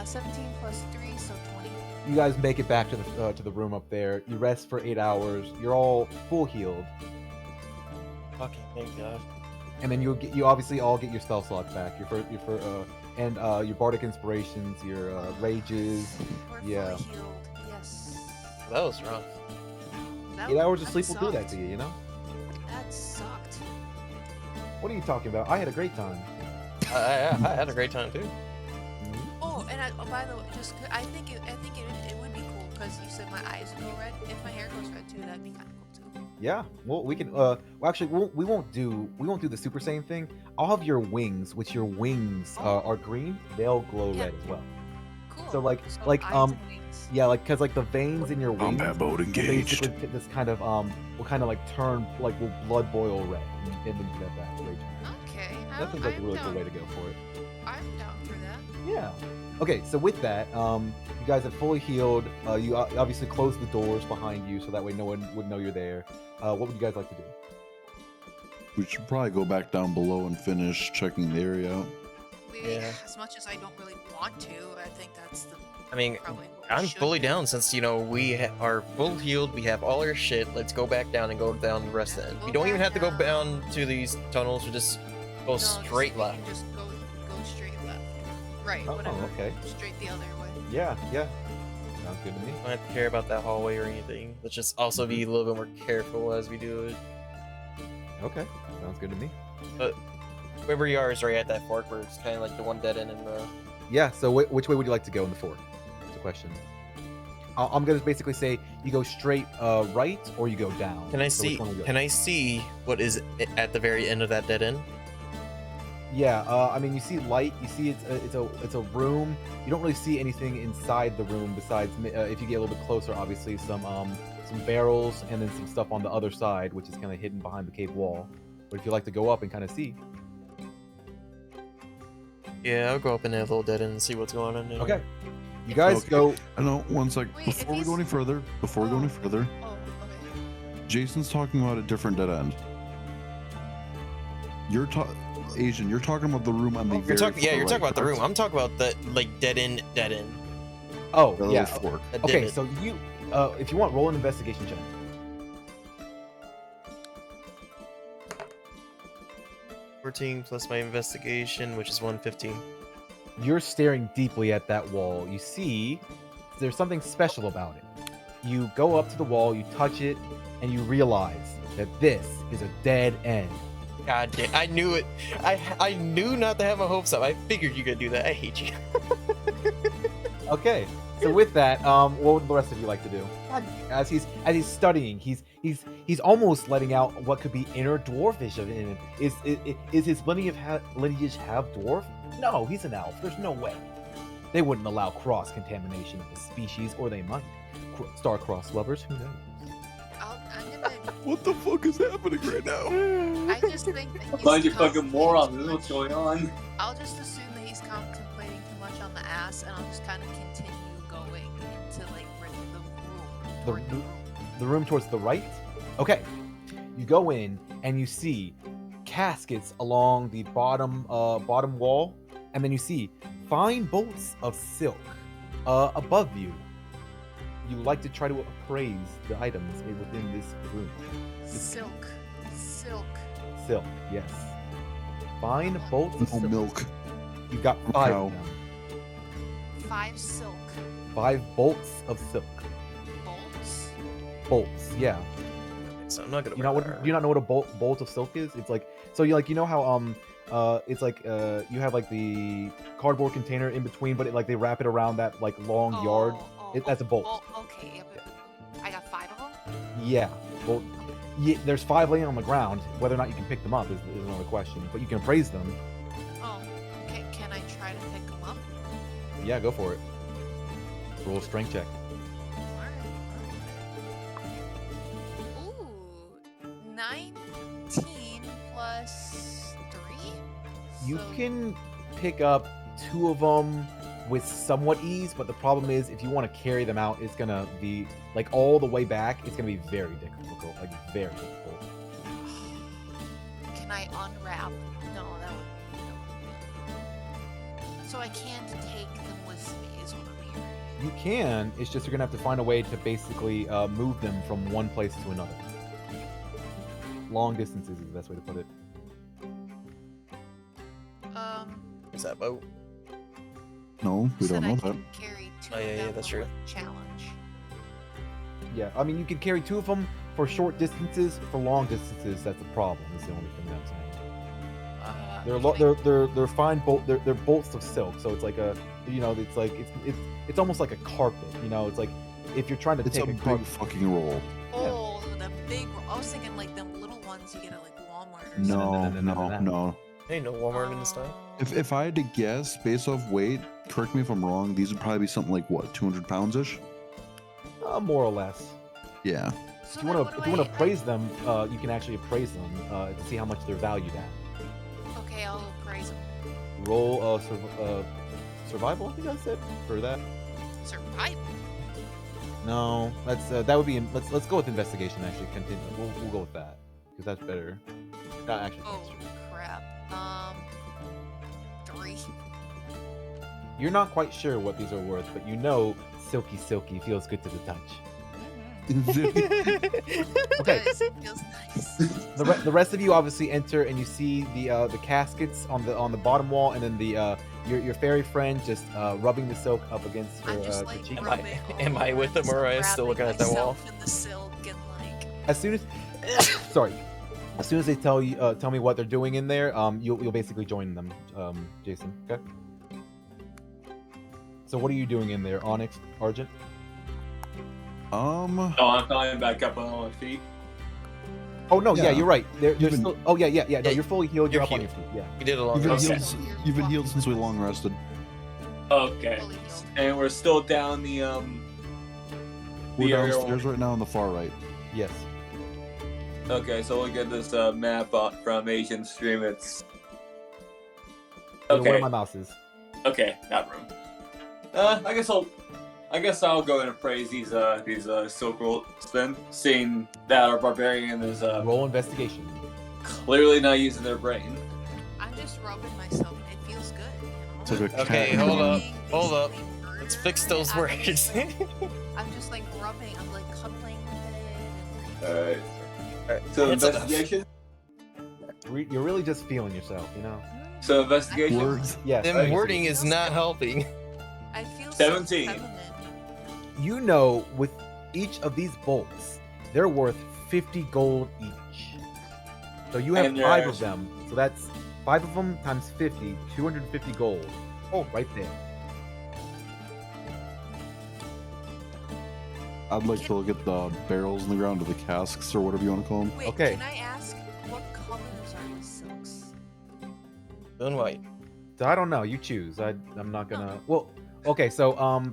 17 plus 3, so 20. You guys make it back to the room up there. You rest for 8 hours. You're all full healed, Fucking thank God. and then you obviously all get your spell slots back. Your bardic inspirations, your rages. We're Yeah. fully healed. Yes. That was rough. That, 8 hours of that sleep will do that sucked. to you. You know. That sucked. What are you talking about? I had a great time. I had a great time too. Oh, and by the way, I think it would be cool because you said my eyes would go red. If my hair goes red too, that'd be kind of cool too. Yeah. Well, we can. Well, actually, we won't do the Super Saiyan thing. I'll have your wings, which your wings are green. They'll glow Yeah. red as well. Cool. So, like, eyes um, and wings. Yeah, like because like the veins in your wings Combat mode will engaged. basically this kind of will kind of like turn like will blood boil red, and then you can have that rage. Okay. That seems like a I'm really down. cool way to go for it. I'm down for that. Yeah. Okay, so with that, you guys have fully healed. You obviously closed the doors behind you, so that way no one would know you're there. What would you guys like to do? We should probably go back down below and finish checking the area out. Yeah. As much as I don't really want to, I think that's the I mean, probably what we I'm should fully do. down since we are full healed. We have all our shit. Let's go back down and go down the rest of it. Go We don't even have back to go down. down to these tunnels. We just go No, straight we left. can just go straight left. Right. Oh, whatever. okay. Straight the other way. Yeah. Sounds good to me. Don't have to care about that hallway or anything. Let's just also be a little bit more careful as we do it. Okay, sounds good to me. Where we are is right at that fork where it's kind of like the one dead end in the. Yeah. So which way would you like to go in the fork? That's the question. I'm gonna basically say you go straight right or you go down. Can I So which see? one would you Can I see what is at the very end of that dead end? Yeah, I mean, you see light. You see it's a room. You don't really see anything inside the room besides if you get a little bit closer, obviously some barrels and then some stuff on the other side, which is kind of hidden behind the cave wall. But if you like to go up and kind of see, Yeah, I'll go up in that little dead end and see what's going on there. okay, you guys Okay. go. I know. One sec. Wait, Before if we go any he's- further, Oh, okay. Jason's talking about a different dead end. You're Asian. You're talking about the room on the. You're very talking, yeah, far you're talking right, about the room. correct? I'm talking about the dead end. Oh, The yeah. little fork. That Okay, divot. so you, if you want, roll an investigation check. 14 plus my investigation, which is 115. You're staring deeply at that wall. You see, there's something special about it. You go up to the wall, you touch it, and you realize that this is a dead end. God damn, I knew it. I knew not to have my hopes up. I figured you could do that. I hate you. Okay, so with that, what would the rest of you like to do? As he's studying, he's almost letting out what could be inner dwarfish of him. Is his lineage have dwarf? No, he's an elf. There's no way. They wouldn't allow cross contamination of the species, or they might. Star-crossed lovers, who knows? I'm gonna. What the fuck is happening right now? I just think that he's Bunch of fucking contemplating morons. too This is what's much. going on. I'll just assume that he's contemplating too much on the ass, and I'll just kind of continue going into like the room. The toward the ro- room. The room towards the right? Okay. You go in and you see caskets along the bottom wall, and then you see fine bolts of silk above you. You like to try to appraise the items within this room. Silk. Silk, yes. Fine bolts of No silk. milk. You got 5 Cow. of them. 5 silk 5 bolts of silk. bolts. Bolts, yeah. So I'm not gonna. You know what? Do you not know what a bolt of silk is? It's like, so you know how it's like you have like the cardboard container in between, but they wrap it around that like long yard. That's a bolt. Okay, yeah, but I got 5 of them. Yeah. Well, there's 5 laying on the ground. Whether or not you can pick them up is another question. But you can appraise them. Oh, okay. Can I try to pick them up? Yeah, go for it. Roll a strength check. Ooh, 19 plus 3. You So- can pick up 2 of them with somewhat ease, but the problem is if you want to carry them out, it's gonna be like all the way back. It's gonna be very difficult, like very difficult. Can I unwrap? No, that would. So I can't take them with me, is what I'm hearing. You can. It's just you're gonna have to find a way to basically move them from one place to another. Long distances is the best way to put it. Is that boat? No, we said don't know I that. can carry 2 Oh, yeah, of yeah, them that's with true. Challenge. Yeah, I mean you can carry 2 of them for short distances. For long distances, that's the problem. Is the only thing that I'm saying. They're fine bolt. They're bolts of silk, so it's like a it's like it's almost like a carpet. It's like if you're trying to It's a take a big carpet. fucking roll. Oh, the big. I was thinking like them little ones you get at like Walmart or No, something. no. Ain't no Walmart in this time. If I had to guess based off weight, correct me if I'm wrong, these would probably be something like what, 200 pounds ish? More or less. Yeah. So If you then want what to do I- appraise them, you can actually appraise them to see how much they're valued at. Okay, I'll appraise them. Roll survival. I think I said for that. Survival. No, that would be. Let's go with investigation. Actually, continue. We'll go with that because that's better. Not actually. Oh crap. 3. You're not quite sure what these are worth, but silky feels good to the touch. Okay. Guys, it feels nice. The rest of you obviously enter and you see the caskets on the bottom wall, and then your fairy friend just rubbing the silk up against her, I'm just her like cheek. rubbing am all I with over, them, or am I still wrapping looking at that wall? myself in the silk and like. As soon as sorry, as soon as they tell me what they're doing in there, you'll basically join them, Jason. Okay. So what are you doing in there, Onyx, Argent? Oh, I'm coming back up on all my feet. Oh no, yeah, Yeah. you're right. There's Even- still. Oh yeah. No, Yeah, you're fully healed. You're you're up on your healed. feet. Yeah. We did a long You've been, rest. Okay. you've been healed since we long rested. Okay. Fully healed. And we're still down the We're area. downstairs right now on the far right. Yes. Okay, so look at this map from Asian Stream. It's Where okay. my mouse is. Okay, that room. I guess I'll go and appraise these silk rolls then, seeing that our barbarian is Roll investigation. clearly not using their brain. I'm just rubbing myself and it feels good. You know? It's like a Okay, cat. hold up. Being Hold up. basically murdered, Let's fix those I'm words. just- I'm just like rubbing. I'm like cuddling with it. And, Alright. Alright, So that's enough. investigation. You're really just feeling yourself, you know. So investigation. Words. Yes. Them basically. wording is not helping. I feel 17. So feminine. You know, with each of these bolts, they're worth 50 gold each. So you have And 5 there's- of them. So that's 5 of them times 50, 250 gold. Oh, right there. I'd like to look at the barrels in the ground, or the casks, or whatever you want to call them. Wait, Okay. can I ask what colors are these silks? Blue and white. So I don't know. You choose. I'm not gonna. Well, okay. So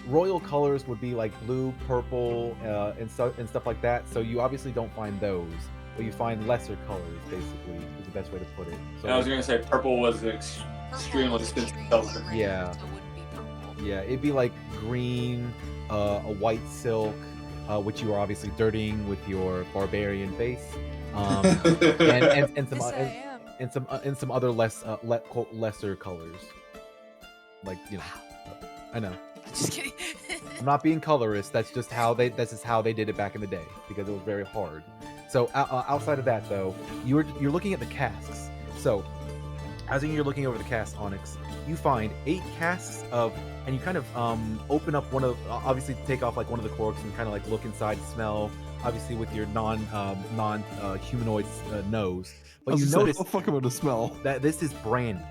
royal colors would be like blue, purple, and stuff like that. So you obviously don't find those, but you find lesser colors. Basically, is the best way to put it. So I was gonna say purple was extremely Purple is expensive extremely color. rare, Yeah. So it wouldn't be purple. yeah, it'd be like green, a white silk, which you are obviously dirtying with your barbarian face, and some Yes, I am. and some other quote lesser colors, like you know. I know. Just kidding. I'm not being colorist. That's just how they. This is how they did it back in the day because it was very hard. So outside of that, though, you're looking at the casks. So as you're looking over the casks, Onyx, you find 8 casks of, and you kind of open up one of, obviously take off like one of the corks and kind of like look inside, smell, obviously with your non humanoid nose. But you notice what the fuck about the smell? that this is brandy.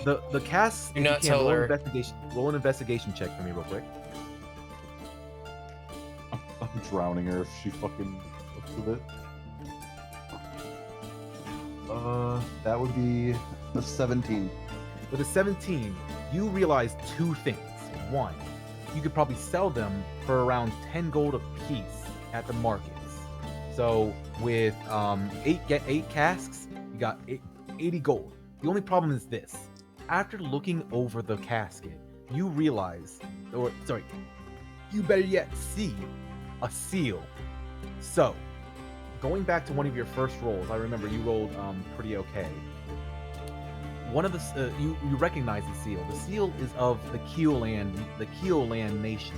The casks. Do if you not can, tell her. Roll an investigation check for me real quick. I'm drowning her if she fucking looks with it. That would be a 17. With a 17, you realize 2 things. One, you could probably sell them for around 10 gold a piece at the markets. So with 8 casks, you got 80 gold. The only problem is this. After looking over the casket, you realize, or sorry, you better yet see a seal. So, going back to one of your first rolls, I remember you rolled pretty okay. One of the you recognize the seal. The seal is of the Keoland nation.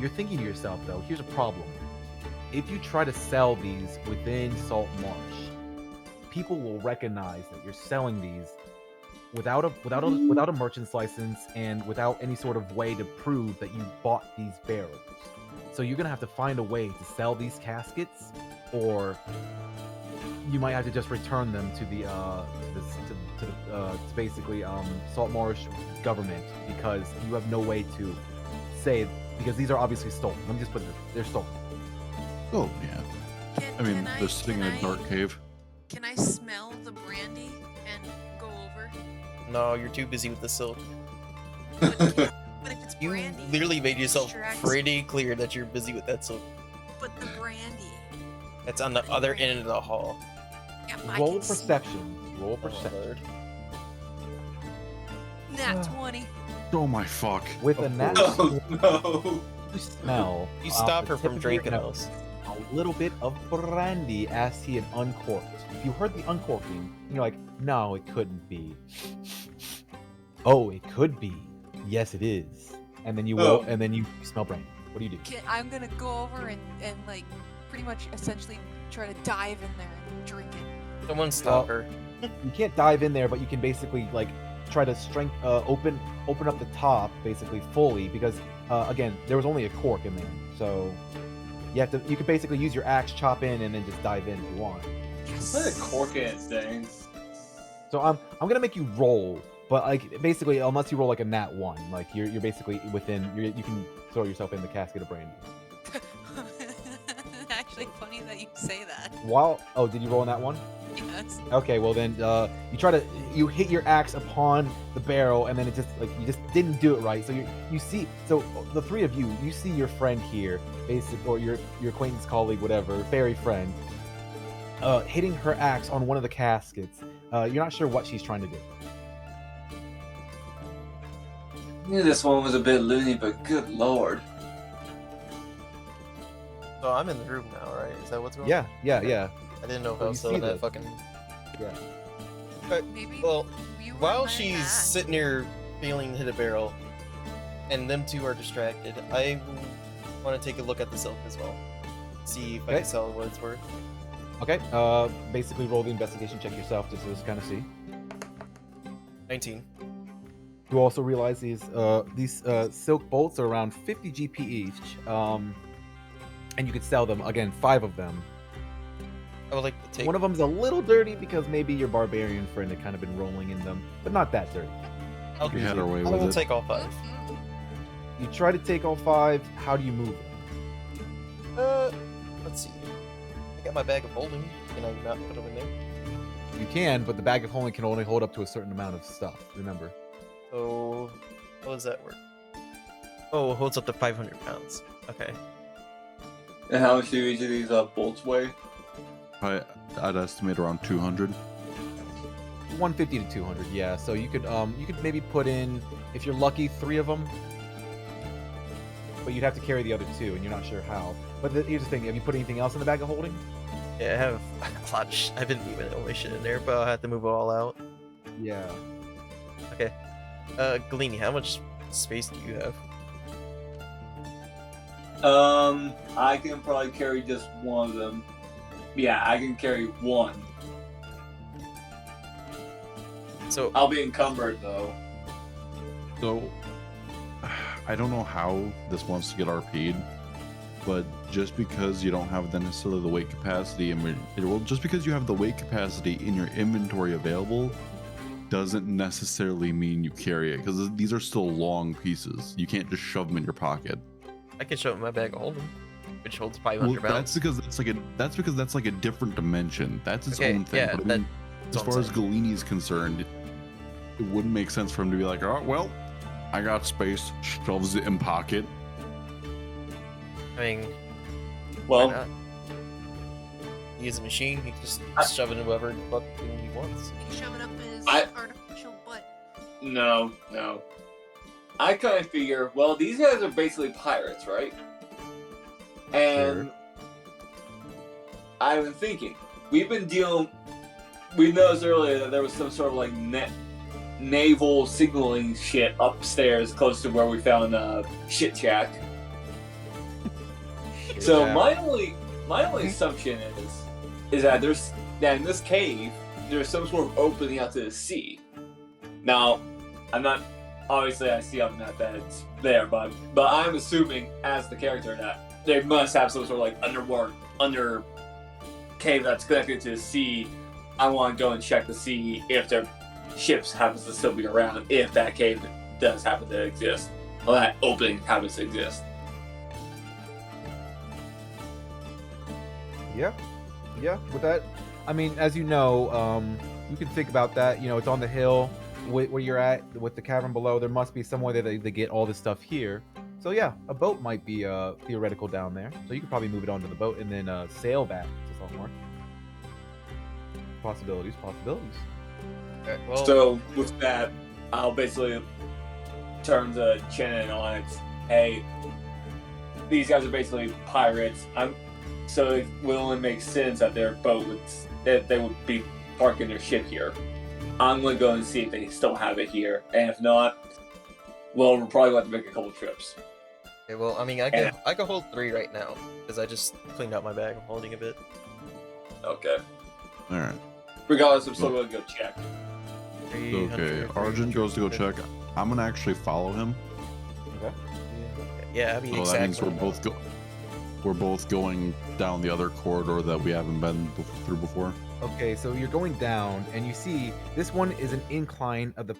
You're thinking to yourself though, here's a problem. If you try to sell these within Salt Marsh, people will recognize that you're selling these without a merchant's license and without any sort of way to prove that you bought these barrels. So you're gonna have to find a way to sell these caskets, or you might have to just return them to the to basically Salt Marsh government, because you have no way to say, because these are obviously stolen. Let me just put it this: they're stolen. Oh yeah. I mean, they're sitting in a dark cave. Can I smell the brandy and go over? No, you're too busy with the silk. But, but if it's You brandy, literally made yourself distracts- pretty clear that you're busy with that silk. But the brandy. That's on the other end of the hall. Yeah, but I Roll can perception. Roll Oh, perception. Lord. Nat 20. Oh my fuck. With a nat Oh no! you smell. You off stop the her tip from of your drinking nose those. a little bit of brandy as he had uncorked. You heard the uncorking, and you're like, no, it couldn't be. Oh, it could be. Yes, it is. And then you Oh. and then you smell brandy. What do you do? I'm gonna go over and like pretty much essentially try to dive in there and drink it. Someone stop Well, her. You can't dive in there, but you can basically like try to open up the top basically fully, because again, there was only a cork in there, so you could basically use your axe, chop in, and then just dive in if you want. Yes. What a cork in its thing. So I'm gonna make you roll, but like basically, unless you roll like a nat 1, like you're basically within, you can throw yourself in the casket of brandy. Actually, funny say that. Oh, did you roll on that one? Yes. Okay, well then you hit your axe upon the barrel, and then it just you just didn't do it right. So you see, so the three of you see your friend here, or your acquaintance, colleague, whatever, fairy friend, hitting her axe on one of the caskets. You're not sure what she's trying to do. Knew this one was a bit loony, but good lord. So I'm in the room now, right? Is that what's going Yeah, on? yeah. I didn't know if Oh, I you was still see in that this. fucking. Yeah. Maybe Well, you were while my she's dad. sitting here feeling hit a barrel, and them two are distracted, I want to take a look at the silk as well. See if I Okay. can tell what it's worth. Okay. Basically, roll the investigation check yourself just to kind of see. 19. You also realize these silk bolts are around 50 GP each, and you could sell them again, 5 of them. I would like to take. One of them's a little dirty because maybe your barbarian friend had kind of been rolling in them, but not that dirty. I'll, We had our way I with will it. take all 5. Mhm. You try to take all 5. How do you move them? Let's see. I got my bag of holding. Can I not put them in there? You can, but the bag of holding can only hold up to a certain amount of stuff. Remember. So, what does that work? Oh, it holds up to 500 pounds. Okay. And how much do each of these bolts weigh? I'd estimate around 200. 150 to 200. Yeah. So you could maybe put in, if you're lucky, 3 of them. But you'd have to carry the other 2, and you're not sure how. But here's the thing: have you put anything else in the bag of holding? Yeah, I have a lot of I've been moving all my shit in there, but I'll have to move it all out. Yeah. Okay. Galini, how much space do you have? I can probably carry just one of them. Yeah, I can carry one. So, I'll be encumbered though. So, I don't know how this wants to get RP'd, but just because you don't have necessarily the weight capacity, just because you have the weight capacity in your inventory available, doesn't necessarily mean you carry it, because these are still long pieces. You can't just shove them in your pocket. I can show it in my bag of holding, which holds 500 Well, pounds. that's because that's like a different dimension. That's its Okay, own thing. yeah, But I that- mean, that's as what far I'm as saying. Galini's concerned, it wouldn't make sense for him to be like, oh well, I got space, shoves it in pocket. I mean, Well, why not? He is a machine. He can just shove it in whatever fucking he wants. He can shove it up his I- artificial butt. no. I kind of figure, well, these guys are basically pirates, right? And I've been thinking, we noticed earlier that there was some sort of like naval signaling shit upstairs close to where we found Shit Shack. So Yeah. my only assumption is that in this cave there's some sort of opening out to the sea. Now, I'm not obviously I'm not that it's there, but I'm assuming as the character that they must have some sort of like under cave that's connected to the sea. I want to go and check to see if their ships happens to still be around, if that cave does happen to exist, or that opening happens to exist. Yeah. With that, I mean, as you know, you can think about that. You know, it's on the hill where you're at with the cavern below. There must be some way that they get all this stuff here. So yeah, a boat might be theoretical down there. So you could probably move it onto the boat and then sail back to somewhere. Possibilities. Alright, well, So with that, I'll basically turn to Chen and Onyx. Hey, these guys are basically pirates. So it will only make sense that their boat that they would be parking their ship here. I'm gonna go and see if they still have it here, and if not, well, we're probably going to make a couple trips. okay, well, I mean, I can hold 3 right now because I just cleaned out my bag. I'm holding a bit. Okay. All right. Regardless, I'm still gonna go check. 300, Okay. Arjun goes to go check. I'm gonna actually follow him. Yeah, I mean, So that exactly. means we're both going down the other corridor that we haven't been through before. Okay, so you're going down, and you see this one is an incline of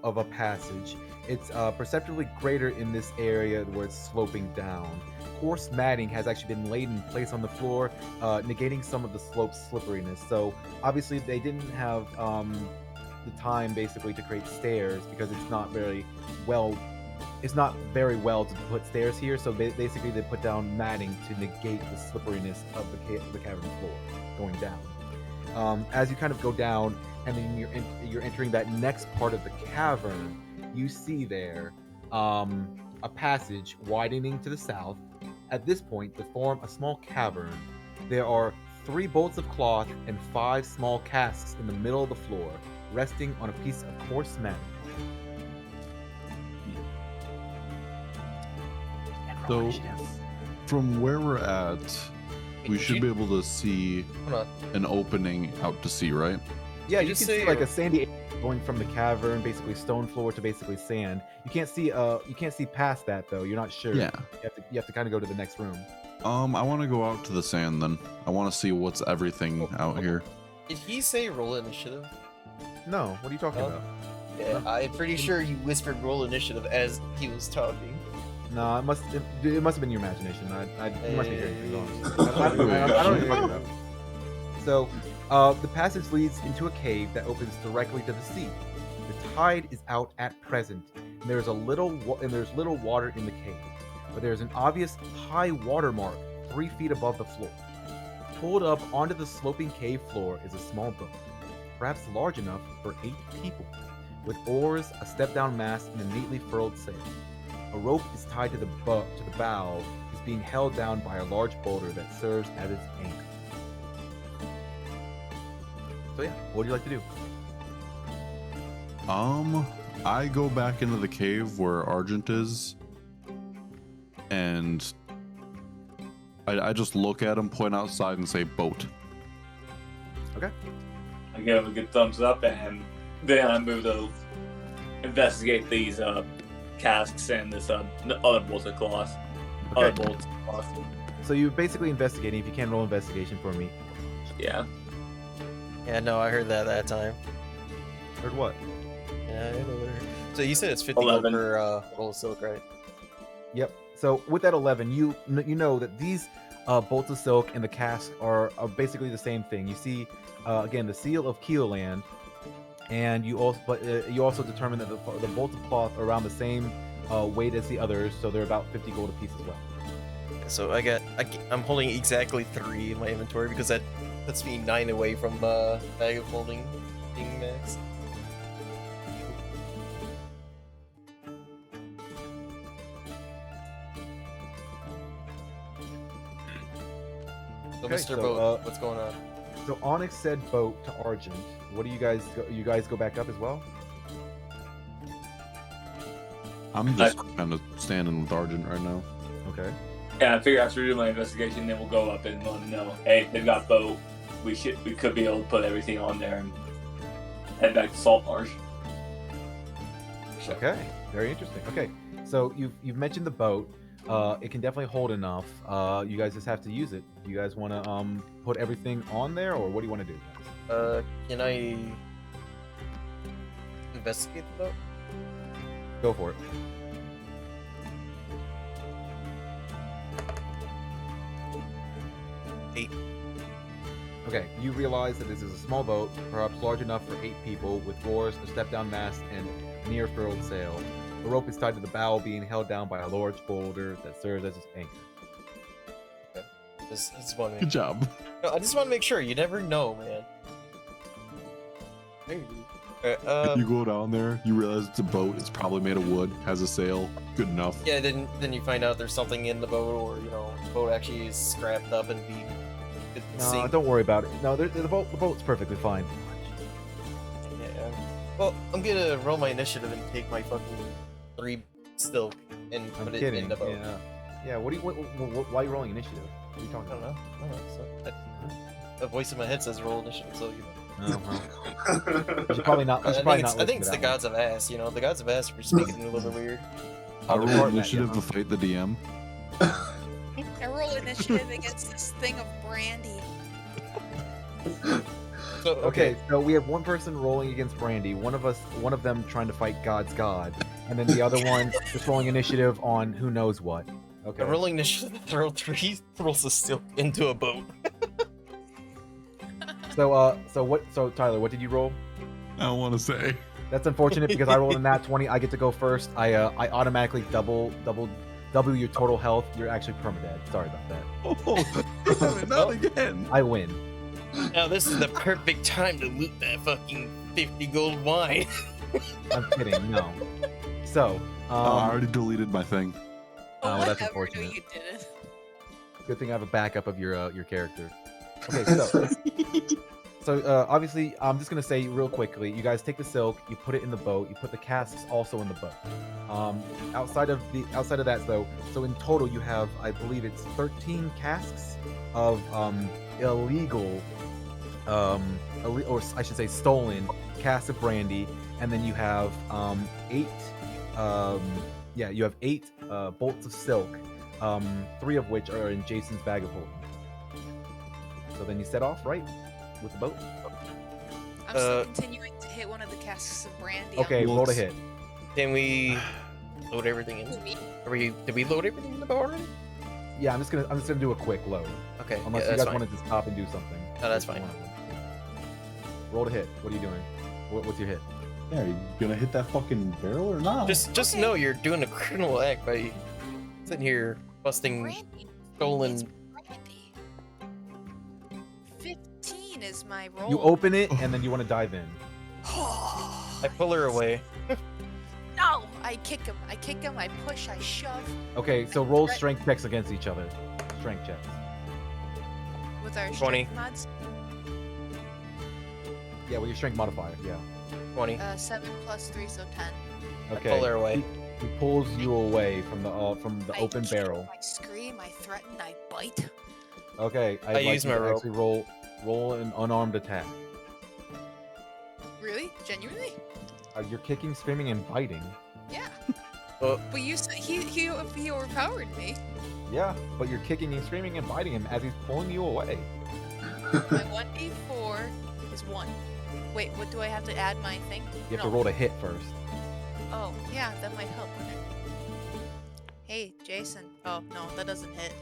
of a passage. It's perceptibly greater in this area where it's sloping down. Coarse matting has actually been laid in place on the floor, negating some of the slope's slipperiness. So obviously they didn't have the time basically to create stairs because it's not very well. It's not very well to put stairs here. So basically they put down matting to negate the slipperiness of the cavern floor going down. As you kind of go down, and then you're entering that next part of the cavern, you see there a passage widening to the south. At this point, to form a small cavern, there are 3 bolts of cloth and 5 small casks in the middle of the floor, resting on a piece of coarse matting. So, from where we're at, we should be able to see Hold on. an opening out to sea, right? Yeah, Did you you can say see like a sandy area going from the cavern, basically stone floor to basically sand. You can't see past that though. You're not sure. Yeah. You have to kind of go to the next room. I want to go out to the sand then. I want to see what's everything out here. Did he say roll initiative? No, what are you talking Oh. about? Yeah, I'm pretty sure you whispered roll initiative as he was talking. No, it must have been your imagination. You must be hearing things. Hey. I don't even know. So, the passage leads into a cave that opens directly to the sea. The tide is out at present, and there's little water in the cave, but there's an obvious high water mark 3 feet above the floor. Pulled up onto the sloping cave floor is a small boat, perhaps large enough for 8 people, with oars, a step-down mast, and a neatly furled sail. A rope is tied to the bow, is being held down by a large boulder that serves as its anchor. So yeah, what would you like to do? I go back into the cave where Argent is, and I just look at him, point outside, and say boat. Okay. I give him a good thumbs up, and then I move to investigate these casks and this other bolts of cloth. Other Okay. bolts of cloth. So you're basically investigating. If you can roll investigation for me. Yeah. Yeah, no, I heard that time. Heard what? Yeah, I know what I heard. So you said it's 50 gold 11. per roll of silk, right? Yep. So with that 11, you know that these bolts of silk and the cask are basically the same thing. You see, again, the seal of Keoland, and you also determine that the bolts of cloth are around the same weight as the others, so they're about 50 gold apiece as well. So I'm holding exactly 3 in my inventory because that puts me 9 away from bag of holding being max. So Okay, Mr. so, Boat, what's going on? So Onyx said boat to Argent. What do you guys go? You guys go back up as well? I'm just kind of standing with Argent right now. Okay. Yeah, I figure after doing my investigation, then we'll go up and let them know, hey, they've got boat. We could be able to put everything on there and head back to Salt Marsh. Okay. Very interesting. Okay. So you've mentioned the boat. It can definitely hold enough. You guys just have to use it. Do you guys want to put everything on there, or what do you want to do? Can I investigate the boat? Go for it. Okay, you realize that this is a small boat, perhaps large enough for 8 people, with oars, a step-down mast, and near furled sail. The rope is tied to the bow, being held down by a large boulder that serves as its anchor. Just want to Good job. No, I just want to make sure. You never know, man. You go down there, you realize it's a boat. It's probably made of wood, has a sail. Good enough. Yeah, then you find out there's something in the boat, or the boat actually is scrapped up and be. No, don't worry about it. No, the boat's perfectly fine. Yeah. Well, I'm gonna roll my initiative and take my fucking 3 silk and I'm put it kidding. in the boat. Yeah. Why are you rolling initiative? What are you I talking don't about? know. So the voice in my head says roll initiative, so You should probably not. You should probably not I think listen it's to the that gods of ass. The gods of ass are just making it a little bit weird. I the roll part that, initiative yeah. to fight the DM. I roll initiative against this thing of brandy. So, Okay, so we have one person rolling against Brandy, one of them trying to fight God's God, and then the other one just rolling initiative on who knows what. Okay. The rolling initiative to throw 3 rolls of silk into a boat. So Tyler, what did you roll? I don't want to say. That's unfortunate because I rolled a nat 20. I get to go first. I automatically double your total health. You're actually permadead. Sorry about that. Oh, not again. I win. Now this is the perfect time to loot that fucking 50 gold wine. I'm kidding. No. So, I already deleted my thing. well, that's Whatever, unfortunate. No, you didn't. Good thing I have a backup of your character. Okay, so obviously, I'm just gonna say real quickly. You guys take the silk, you put it in the boat, you put the casks also in the boat. Outside of that though, so in total you have, I believe it's 13 casks of illegal, or I should say stolen casks of brandy, and then you have 8 bolts of silk, 3 of which are in Jason's bag of holding. So then you set off, right? With the boat? I'm still continuing to hit one of the casks of brandy. Okay, roll to hit. Can we load everything in? Did we load everything in the boat already? Yeah, I'm just gonna do a quick load. Okay, Unless yeah, you that's guys fine. wanted to stop and do something. No, that's fine. Roll to hit. What are you doing? What's your hit? Yeah, are you gonna hit that fucking barrel or not? Just Okay. know you're doing a criminal act by sitting here busting Brandy. stolen. It's brandy. 15 is my roll. You open it and then you want to dive in. I pull her away. No! I kick him. I push. I shove. Okay, so roll strength checks against each other. Strength checks. With our 20. strength mods. Yeah, with your strength modifier. Yeah. 20. 7 plus 3, so 10. Okay. I pull her away. He pulls you away from the I open kick, barrel. I scream. I threaten. I bite. Okay, I'd I like use you my to rope. actually roll an unarmed attack. Really? Genuinely? You're kicking, screaming, and biting. Yeah. Oh. But you said he overpowered me. Yeah, but you're kicking and screaming and biting him as he's pulling you away. My 1d4 is 1. Wait, what do I have to add my thing? You have to roll to hit first. Oh, yeah, that might help. Hey, Jason. Oh, no, that doesn't hit.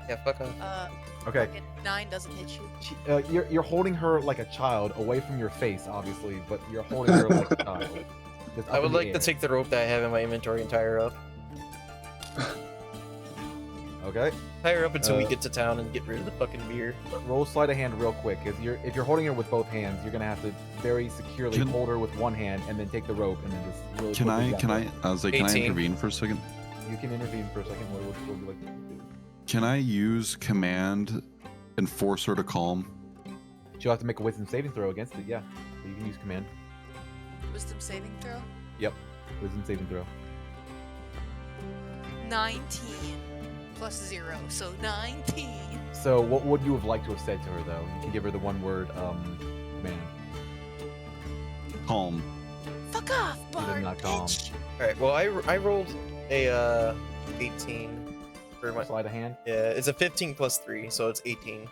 Yeah, fuck off. Okay. Fucking 9 doesn't hit you. You're holding her like a child, away from your face, obviously, but you're holding her like a child. Just I up would in the like to air. take the rope that I have in my inventory and tie her up. Okay. Tie her up until we Uh, get to town and get rid of the fucking beer. Roll sleight of hand real quick, because if you're holding her with both hands, you're gonna have to very securely Can- hold her with one hand and then take the rope and then just really Can quickly I? grab Can her. I? I was like, can I 18. intervene for a second? You can intervene for a second. What would you like to do? Can I use command and force her to calm? She'll have to make a wisdom saving throw against it. Yeah, so you can use command. Wisdom saving throw? Yep, wisdom saving throw. 19 plus 0, so 19. So what would you have liked to have said to her though? You can give her the one word command. Calm. Fuck off, did Bard, not calm. bitch. Alright, well, I rolled a 18 for my. Sleight of hand. Yeah, it's a 15 plus 3, so it's 18.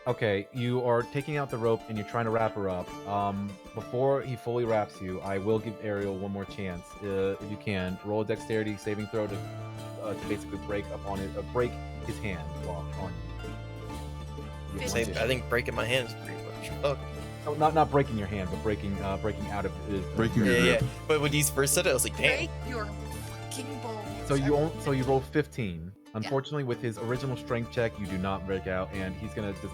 Okay, you are taking out the rope and you're trying to wrap her up. Before he fully wraps you, I will give Ariel one more chance. If you can, roll a dexterity saving throw to basically break his hand while on you. You have one I issue. think breaking my hand is pretty much. Oh, No, not breaking your hand, but breaking out of his. Breaking your yeah, grip. yeah. But when you first said it, I was like, damn. Break your fucking bones. So you rolled 15. Unfortunately, with his original strength check, you do not break out, and he's gonna just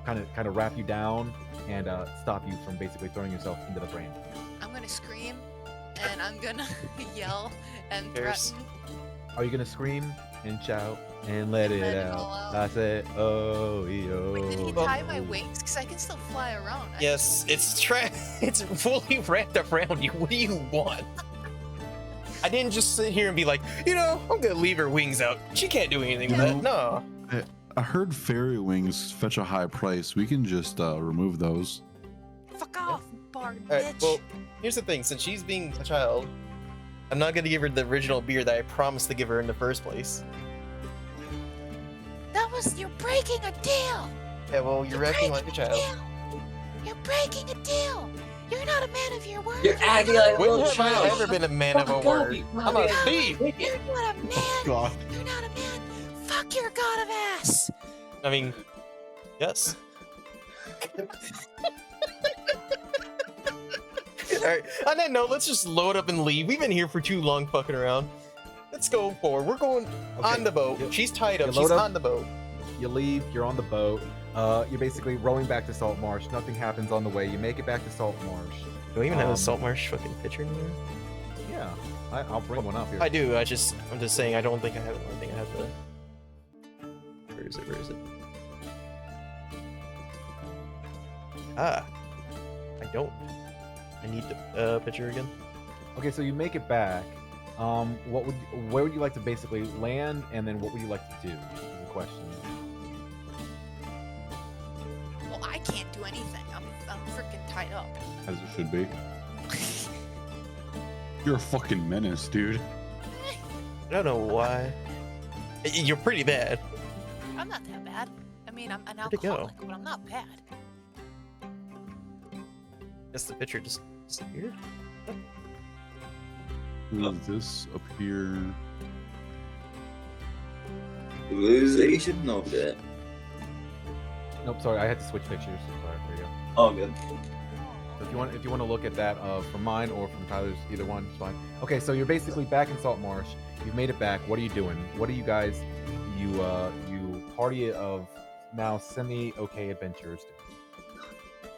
kind of wrap you down and stop you from basically throwing yourself into the brand. I'm gonna scream, and I'm gonna yell and Cares. threaten. Are you gonna scream and shout and let it Let it out? all out. I said, oh yo. Wait, did he Well- tie my wings? Because I can still fly around. Yes, it's it's fully wrapped around you. What do you want? I didn't just sit here and be like, I'm gonna leave her wings out. She can't do anything with that. No. I heard fairy wings fetch a high price. We can just remove those. Fuck off, Bard, Alright, bitch. well, here's the thing. Since she's being a child, I'm not gonna give her the original beer that I promised to give her in the first place. You're breaking a deal. Yeah, well, you're acting like a child. You're breaking a deal. You're not a man of your word. You're acting like a When little have I child. ever been a man of a Fucking word? God, I'm a man. thief. You're not a man. God. You're not a man. Fuck your god of ass. I mean, yes. Alright, on that note, let's just load up and leave. We've been here for too long fucking around. Let's go forward. We're going on the boat. She's tied up. you She's load up. on the boat. You leave, you're on the boat. You're basically rowing back to Salt Marsh. Nothing happens on the way. You make it back to Salt Marsh. Do we even have Um, a salt marsh fucking picture in here? Yeah, I'll bring one up here. I do. I'm just saying. I don't think I have it. I think I have the. Where is it? Where is it? Ah, I don't. I need the picture again. Okay, so you make it back. Where would you like to basically land, and then what would you like to do? Is the question. Well, I can't do anything. I'm freaking tied up. As it should be. You're a fucking menace, dude. I don't know why. You're pretty bad. I'm not that bad. I mean, I'm an Where'd it go? alcoholic, but I'm not bad. Guess the picture just disappeared. Who is this up here? Civilization? No good. Nope, sorry, I had to switch pictures. Sorry, there you go. All good. So if you want to look at that from mine or from Tyler's, either one, it's fine. Okay, so you're basically back in Salt Marsh. You've made it back. What are you doing? What are you guys, you party of now semi-okay adventurers doing?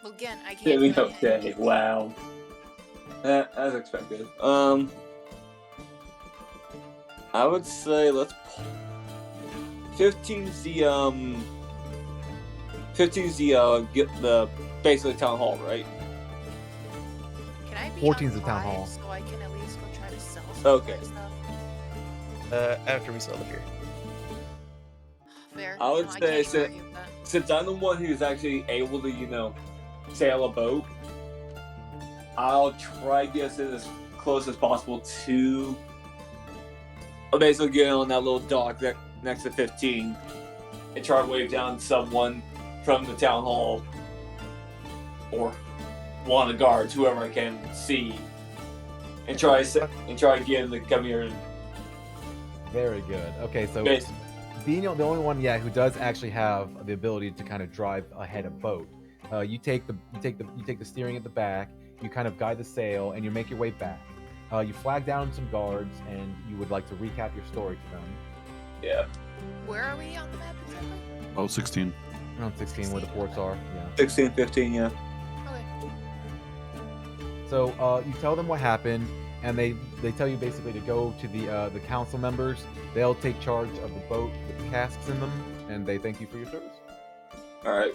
Well, again, I can't. Semi do okay. anything. Wow. As expected. I would say let's. 15's the get the basically town hall, right? Can I be 14's on the town 5 hall. so I can at least go try to sell some Okay. of my stuff? After we sell the beer. Fair. I would I say can't even so- argue with that. Since I'm the one who's actually able to, sail a boat, I'll try to get as close as possible to basically get on that little dock that next to 15 and try to wave down someone from the town hall or one of the guards, whoever I can see, and try to get him to come here. Very good. Okay, so Bas- being the only one, who does actually have the ability to kind of drive ahead a boat, you take the steering at the back. You kind of guide the sail, and you make your way back. You flag down some guards, and you would like to recap your story to them. Yeah, Where are we on the map exactly? Oh, 16. Around 16, where the ports are. Yeah. 16, 15, yeah. Okay. So you tell them what happened, and they tell you basically to go to the council members. They'll take charge of the boat with the casks in them, and they thank you for your service. All right.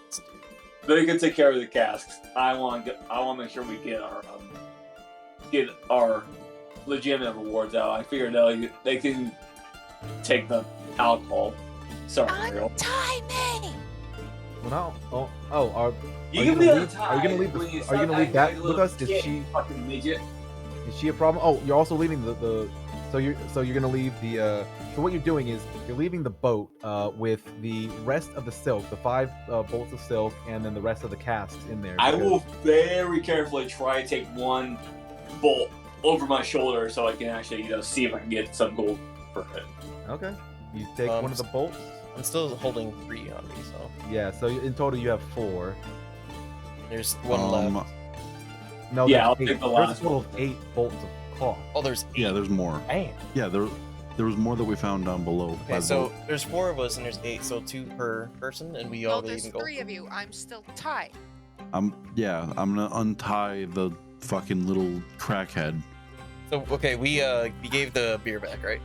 Let's do They can take care of the casks. I want to make sure we get our legitimate rewards out. I figured they can take the alcohol. Sorry, real. Untie me! Well, now, are You Are can you be gonna on leave- time. are you gonna leave the- when are you stop gonna leave acting that like a with little us? Is kid, she- fucking midget? is she a problem? Oh, you're also leaving the so you're gonna leave the so what you're doing is you're leaving the boat with the rest of the silk, the 5 bolts of silk, and then the rest of the casks in there. I because- will very carefully try to take one bolt over my shoulder so I can actually, see if I can get some gold for it. Okay. You take one of the bolts. I'm still holding 3 on me, so Yeah. So in total you have 4. there's one left. No. Yeah, there's I'll 8. take the There's last a total of 8 bolts of cloth. Oh, there's 8. Yeah, there's more. Damn. Yeah, there was more that we found down below. by Okay, the so boat. there's 4 of us and there's 8, so 2 per person, and we all No, get there's even gold. 3 of you. I'm still tied. I'm gonna untie the fucking little crackhead. So okay, we gave the beer back, right?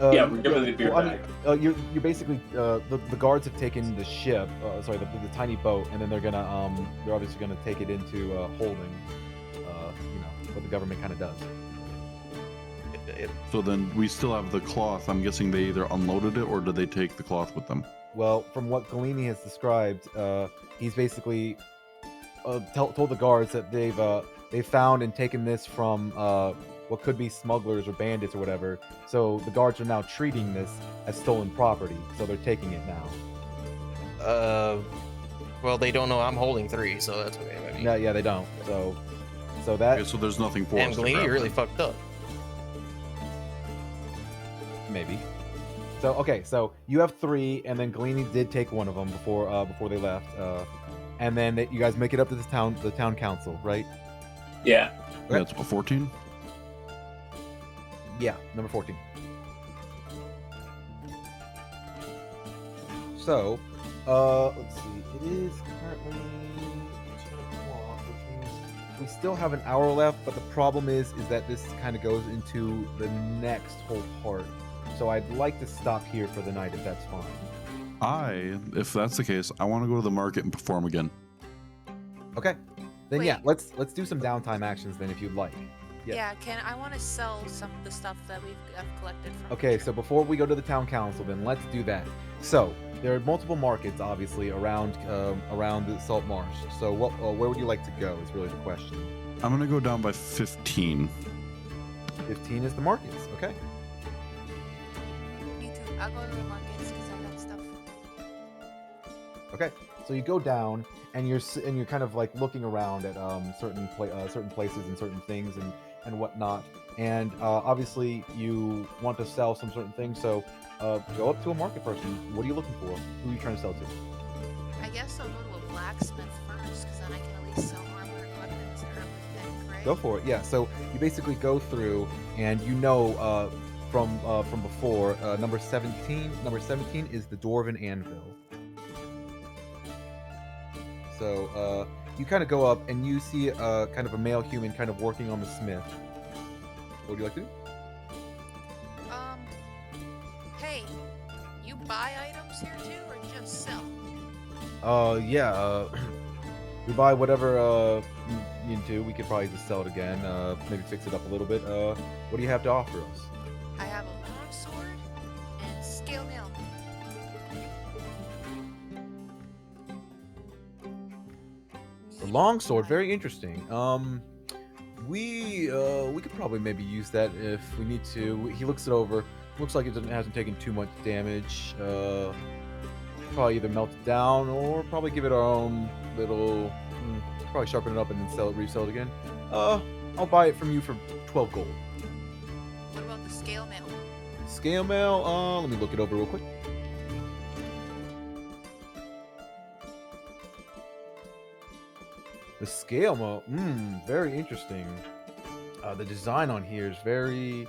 Yeah, we're giving the beer I mean, back. you're basically the guards have taken the ship, the tiny boat, and then they're obviously gonna take it into holding, what the government kind of does. So then we still have the cloth. I'm guessing they either unloaded it or did they take the cloth with them? Well, from what Galini has described, he's basically told the guards that they've found and taken this from what could be smugglers or bandits or whatever. So the guards are now treating this as stolen property, so they're taking it now. Well, they don't know I'm holding 3, so that's okay. Maybe. No, yeah, they don't. So Okay, that so there's nothing for Damn, us to Glean, grab you're really then. fucked up. maybe. So okay, so you have 3, and then Gleany did take one of them before they left, and then you guys make it up to the town council, right? Yeah. Yeah, it's about 14. Yeah, number 14. So, let's see. It is currently 10 o'clock, which means we still have an hour left. But the problem is that this kind of goes into the next whole part. So I'd like to stop here for the night if that's fine. If that's the case, I want to go to the market and perform again. Okay. Then yeah, Wait. let's do some downtime actions then if you'd like. Yeah. Yeah, I want to sell some of the stuff that I've collected from Okay, the so before we go to the town council, then let's do that. So there are multiple markets, obviously, around the salt marsh. So where would you like to go? Is really the question. I'm gonna go down by 15. 15 is the markets. Okay. Me too. I'll go to the markets because I got stuff. Okay. So you go down and you're kind of like looking around at certain places and certain things and whatnot. And obviously you want to sell some certain things. So go up to a market person. What are you looking for? Who are you trying to sell to? I guess I'll go to a blacksmith first because then I can at least sell armor, weapons, or everything, right? Go for it. Yeah. So you basically go through, and from before, number 17. Number 17 is the Dwarven Anvil. So you kind of go up, and you see kind of a male human kind of working on the smith. What would you like to do? Hey, you buy items here too, or just sell? Yeah. We buy whatever you need to. We could probably just sell it again. Maybe fix it up a little bit. What do you have to offer us? I have a long sword and scale mail. A long sword, very interesting. We could probably maybe use that if we need to. He looks it over. Looks like it hasn't taken too much damage. Probably either melt it down or probably give it our own little. Probably sharpen it up and then resell it again. I'll buy it from you for 12 gold. What about the scale mail? Scale mail. Let me look it over real quick. The scale mail. Very interesting. The design on here is very.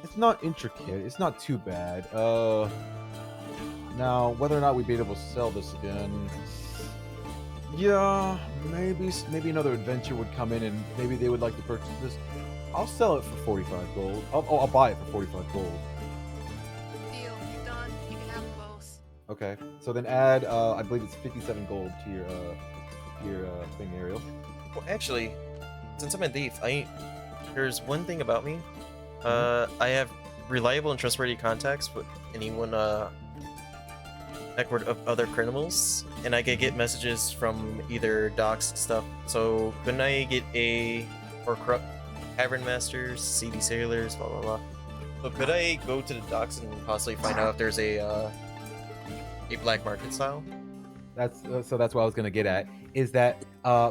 It's not intricate. It's not too bad. Now whether or not we'd be able to sell this again. Yeah, maybe another adventure would come in and maybe they would like to purchase this. I'll sell it for 45 gold. I'll buy it for 45 gold. Deal. Done. You can have them both. Okay. So then add I believe it's 57 gold to your thing, Ariel. Well, actually, since I'm a thief, there's one thing about me. Mm-hmm. I have reliable and trustworthy contacts with anyone backward of other criminals, and I could get messages from either docks and stuff. So couldn't I get or corrupt tavern masters, seedy sailors, blah blah blah. So could I go to the docks and possibly find out if there's a black market style? That's what I was gonna get at. Is that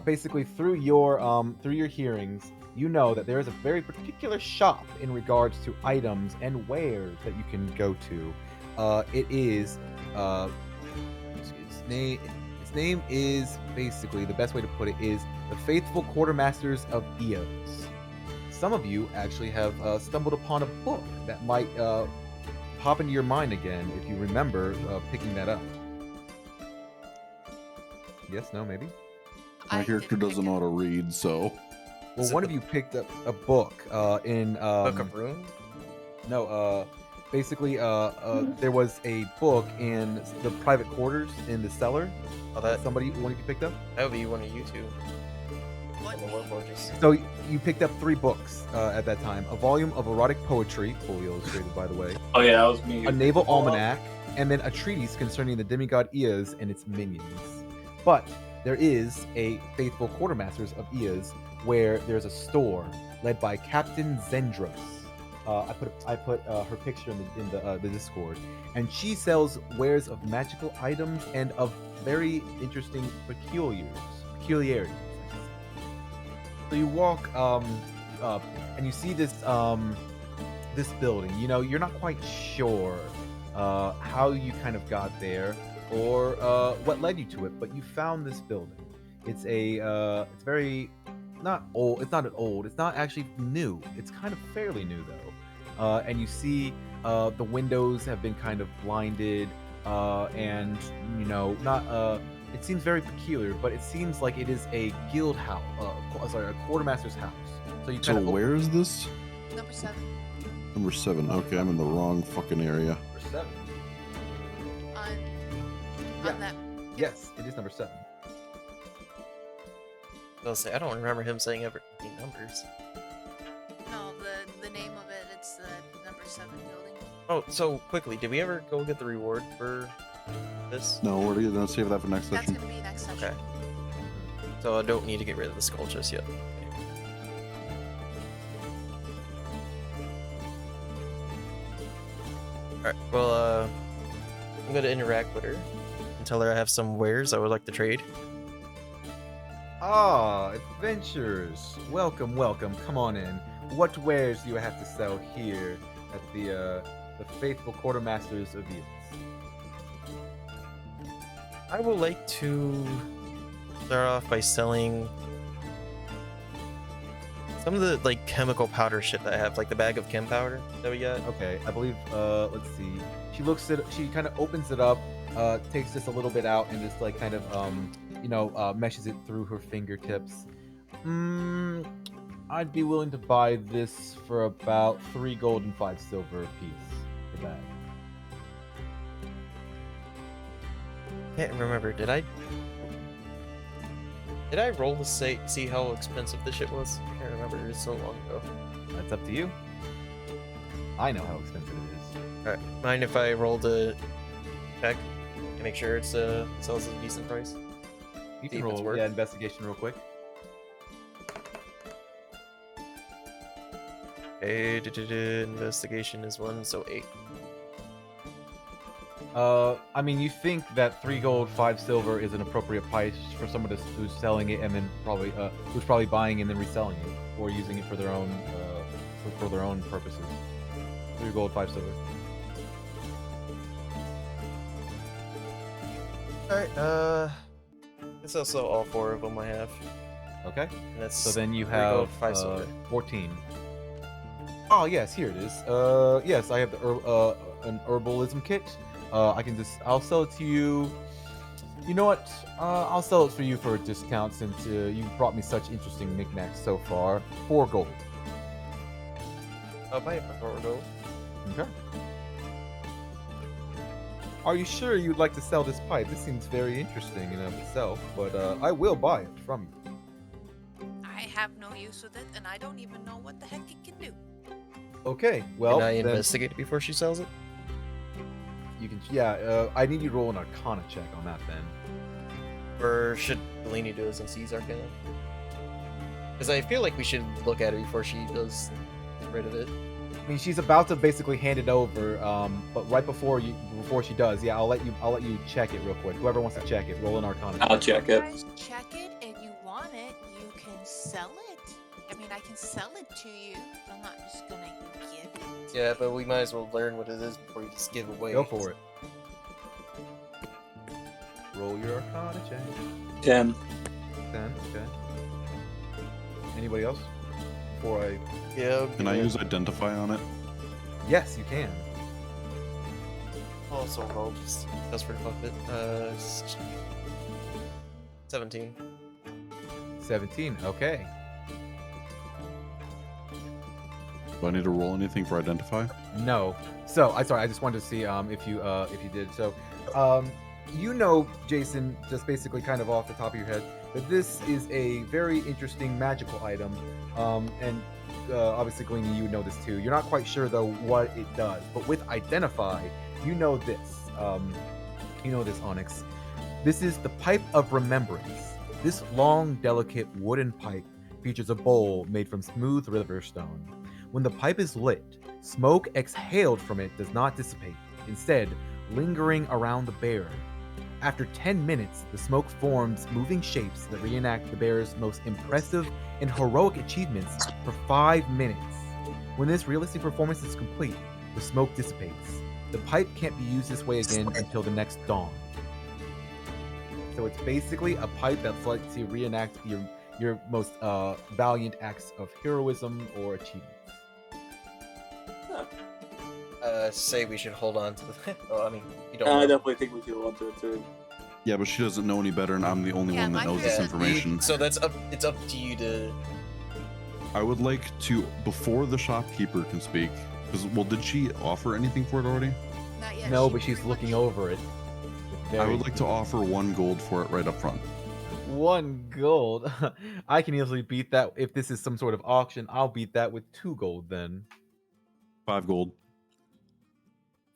basically through your hearings, you know that there is a very particular shop in regards to items and wares that you can go to. It is its name is basically, the best way to put it is the Faithful Quartermasters of Eos. Some of you actually have stumbled upon a book that might pop into your mind again if you remember picking that up. Yes, no, maybe? My I character didn't doesn't pick know it. how to read, so. Well, Is it one of the you picked up a book in Book of Rune? no basically there was a book in the private quarters in the cellar. Oh, that One of you picked up. would be one of you two. What On the me? Warforges. So you picked up 3 books at that time: a volume of erotic poetry, fully illustrated, by the way, Oh yeah, that was me. a naval almanac, and then a treatise concerning the demigod Eos and its minions. But there is a Faithful Quartermasters of Eos where there's a store led by Captain Zendros. I put her picture in the Discord, and she sells wares of magical items and of very interesting peculiarities. So you walk up, and you see this building. You know, you're not quite sure how you kind of got there or what led you to it, but you found this building. It's very not old. It's not an old. It's not actually new. It's kind of fairly new though. And you see the windows have been kind of blinded, and you know, not. It seems very peculiar, but it seems like it is a guild house. A quartermaster's house. So you So kind of where is this? Number 7. Number 7. Okay, I'm in the wrong fucking area. number 7. On Yeah. that. Yes, it is number 7. I'll say I don't remember him saying ever any numbers. No, the name of it. It's the number 7 building. Oh, so quickly, did we ever go get the reward for this? No, we're gonna save that for next That's session. gonna be next session. Okay. So I don't need to get rid of the skull just yet. Alright, well, I'm gonna interact with her and tell her I have some wares I would like to trade. Ah, adventurers. Welcome, welcome. Come on in. What wares do you have to sell here at the faithful quartermasters of Venus? I would like to start off by selling some of the like chemical powder shit that I have, like the bag of chem powder that we got. Okay, I believe, let's see. She kind of opens it up, takes just a little bit out and just like kind of, meshes it through her fingertips. I'd be willing to buy this for about 3 gold and 5 silver a piece. The bag. Can't remember. Did I roll to see how expensive this shit was? I can't remember. It was so long ago. That's up to you. I know how expensive it is. Alright, mind if I roll to check and make sure it's sells at a decent price? You See can if it's roll, worth. yeah, investigation real quick. Okay, investigation is 1, so 8. I mean, you think that 3 gold, 5 silver is an appropriate price for someone who's selling it and then who's probably buying and then reselling it or using it for their own purposes. 3 gold, 5 silver. Alright, it's also all 4 of them I have. Okay. And that's So then you 3 have gold, 5 silver. 14. Oh yes, here it is. Yes, I have an herbalism kit. I'll sell it to you. You know what? I'll sell it for you for a discount since you've brought me such interesting knickknacks so far. 4 gold. I'll buy it for 4 gold. Okay. Are you sure you'd like to sell this pipe? This seems very interesting in and of itself, but I will buy it from you. I have no use with it, and I don't even know what the heck it can do. Okay, well, Can I then investigate it before she sells it? you can. Yeah, I need you to roll an Arcana check on that then. Or should Delaney do it since he's Arcana? Because I feel like we should look at it before she does get rid of it. I mean, she's about to basically hand it over, but right before she does, yeah, I'll let you check it real quick. Whoever wants to check it, roll an Arcana. I'll check it. If you guys check it and you want it, you can sell it. I mean, I can sell it to you. But I'm not just gonna give it. to Yeah, you. but we might as well learn what it is before you just give away. Go for it. Roll your Arcana check. 10. 10. Okay. Anybody else? Before I. Yeah. Can I use identify on it? Yes, you can. I'll also roll just for the fuck of it. 17. 17. Okay. Do I need to roll anything for identify? No. So I just wanted to see if you did. So you know, Jason, just basically kind of off the top of your head, that this is a very interesting magical item. And obviously, Gleany, you know this too. You're not quite sure though what it does, but with identify, you know this. Onyx. This is the Pipe of Remembrance. This long, delicate wooden pipe features a bowl made from smooth river stone. When the pipe is lit, smoke exhaled from it does not dissipate, instead, lingering around the bearer. After 10 minutes, the smoke forms moving shapes that reenact the bearer's most impressive and heroic achievements for 5 minutes. When this realistic performance is complete, the smoke dissipates. The pipe can't be used this way again until the next dawn. So it's basically a pipe that's like to reenact your most valiant acts of heroism or achievements. Say we should hold on to the. Oh, I mean, you don't I know. definitely think we should hold to it too. Yeah, but she doesn't know any better, and I'm the only Yeah, one that my knows this friend- information. So that's up. It's up to you to. I would like to, before the shopkeeper can speak, because, well, did she offer anything for it already? Not yet. No, she but she's pretty looking much- over it. I would like to offer 1 gold for it right up front. 1 gold. I can easily beat that. If this is some sort of auction, I'll beat that with 2 gold then. 5 gold.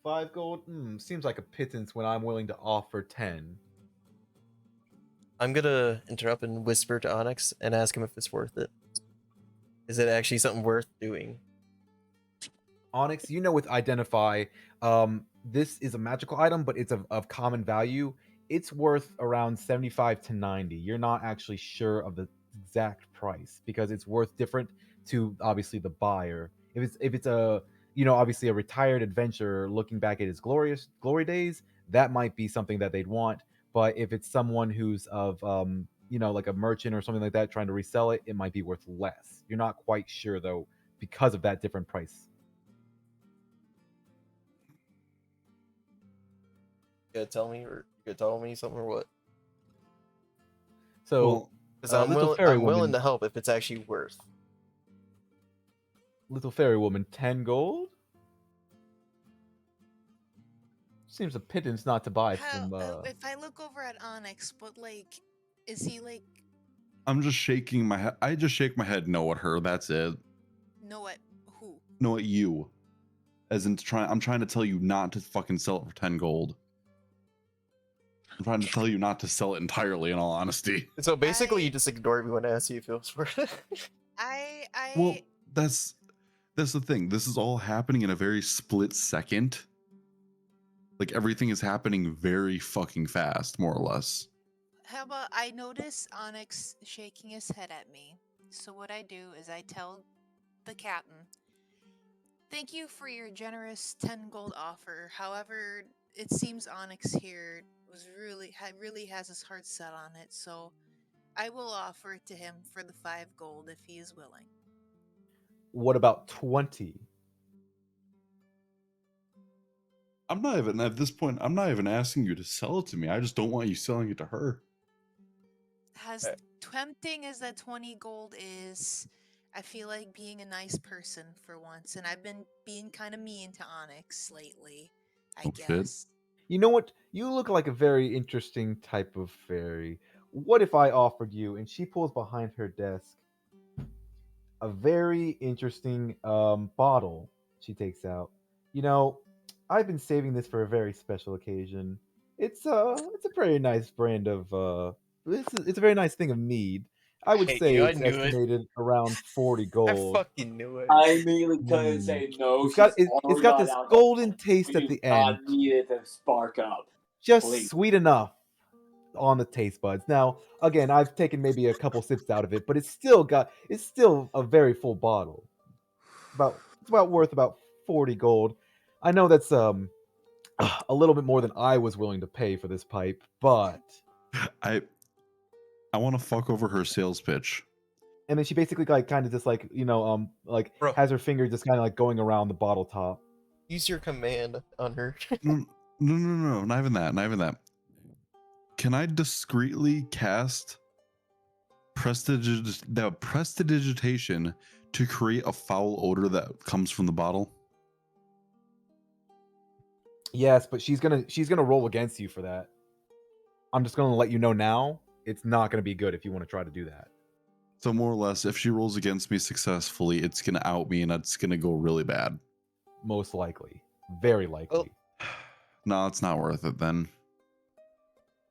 5 gold? Seems like a pittance when I'm willing to offer 10. I'm gonna interrupt and whisper to Onyx and ask him if it's worth it. Is it actually something worth doing? Onyx, you know with Identify, this is a magical item, but it's of common value. It's worth around 75 to 90. You're not actually sure of the exact price because it's worth different to obviously the buyer. If it's a obviously a retired adventurer looking back at his glory days, that might be something that they'd want. But if it's someone who's of like a merchant or something like that trying to resell it, it might be worth less. You're not quite sure though because of that different price. You gonna tell me, or you gonna tell me something, or what? So, Well, Because Little Fairy I'm willing Woman, to help if it's actually worth. Little Fairy Woman, 10 gold? Seems a pittance not to buy How, from. if I look over at Onyx, what like, is he like, I'm just shaking my head. I just shake my head no at her. That's it. no, at who? No at you. As in, I'm trying to tell you not to fucking sell it for 10 gold. I'm trying to tell you not to sell it entirely, in all honesty. So basically, I- you just ignore me when I ask you if it was worth it. Well, that's the thing. This is all happening in a very split second. Like, everything is happening very fucking fast, more or less. How about I notice Onyx shaking his head at me. So what I do is I tell the captain, "Thank you for your generous 10 gold offer. However, it seems Onyx here was really has his heart set on it, so I will offer it to him for the 5 gold if he is willing." What about 20? I'm not even, at this point, I'm not even asking you to sell it to me. I just don't want you selling it to her. As tempting as that 20 gold is, I feel like being a nice person for once, and I've been being kind of mean to Onyx lately, I Oh, shit. guess. You know what? You look like a very interesting type of fairy. What if I offered you, and she pulls behind her desk, a very interesting bottle she takes out. I've been saving this for a very special occasion. It's a very nice brand of it's a very nice thing of mead. I would I say knew- I it's knew it. estimated around 40 I gold. fucking knew it. I immediately couldn't Hmm. say no. It's got she's it's already got got this alcohol. golden taste We at do the not end, need it to spark up. just please. sweet enough on the taste buds. Now, again, I've taken maybe a couple sips out of it, but it's still a very full bottle. It's about worth about 40 gold. I know that's a little bit more than I was willing to pay for this pipe, but I want to fuck over her sales pitch. and then she basically like kind of just like like Bro. has her finger just kind of like going around the bottle top. Use your command on her. No, not even that. Not even that. Can I discreetly cast prestidigitation to create a foul odor that comes from the bottle? Yes, but she's gonna roll against you for that. I'm just gonna let you know now. It's not gonna be good if you want to try to do that. So more or less, if she rolls against me successfully, it's gonna out me and it's gonna go really bad. Most likely, very likely. No, it's not worth it then.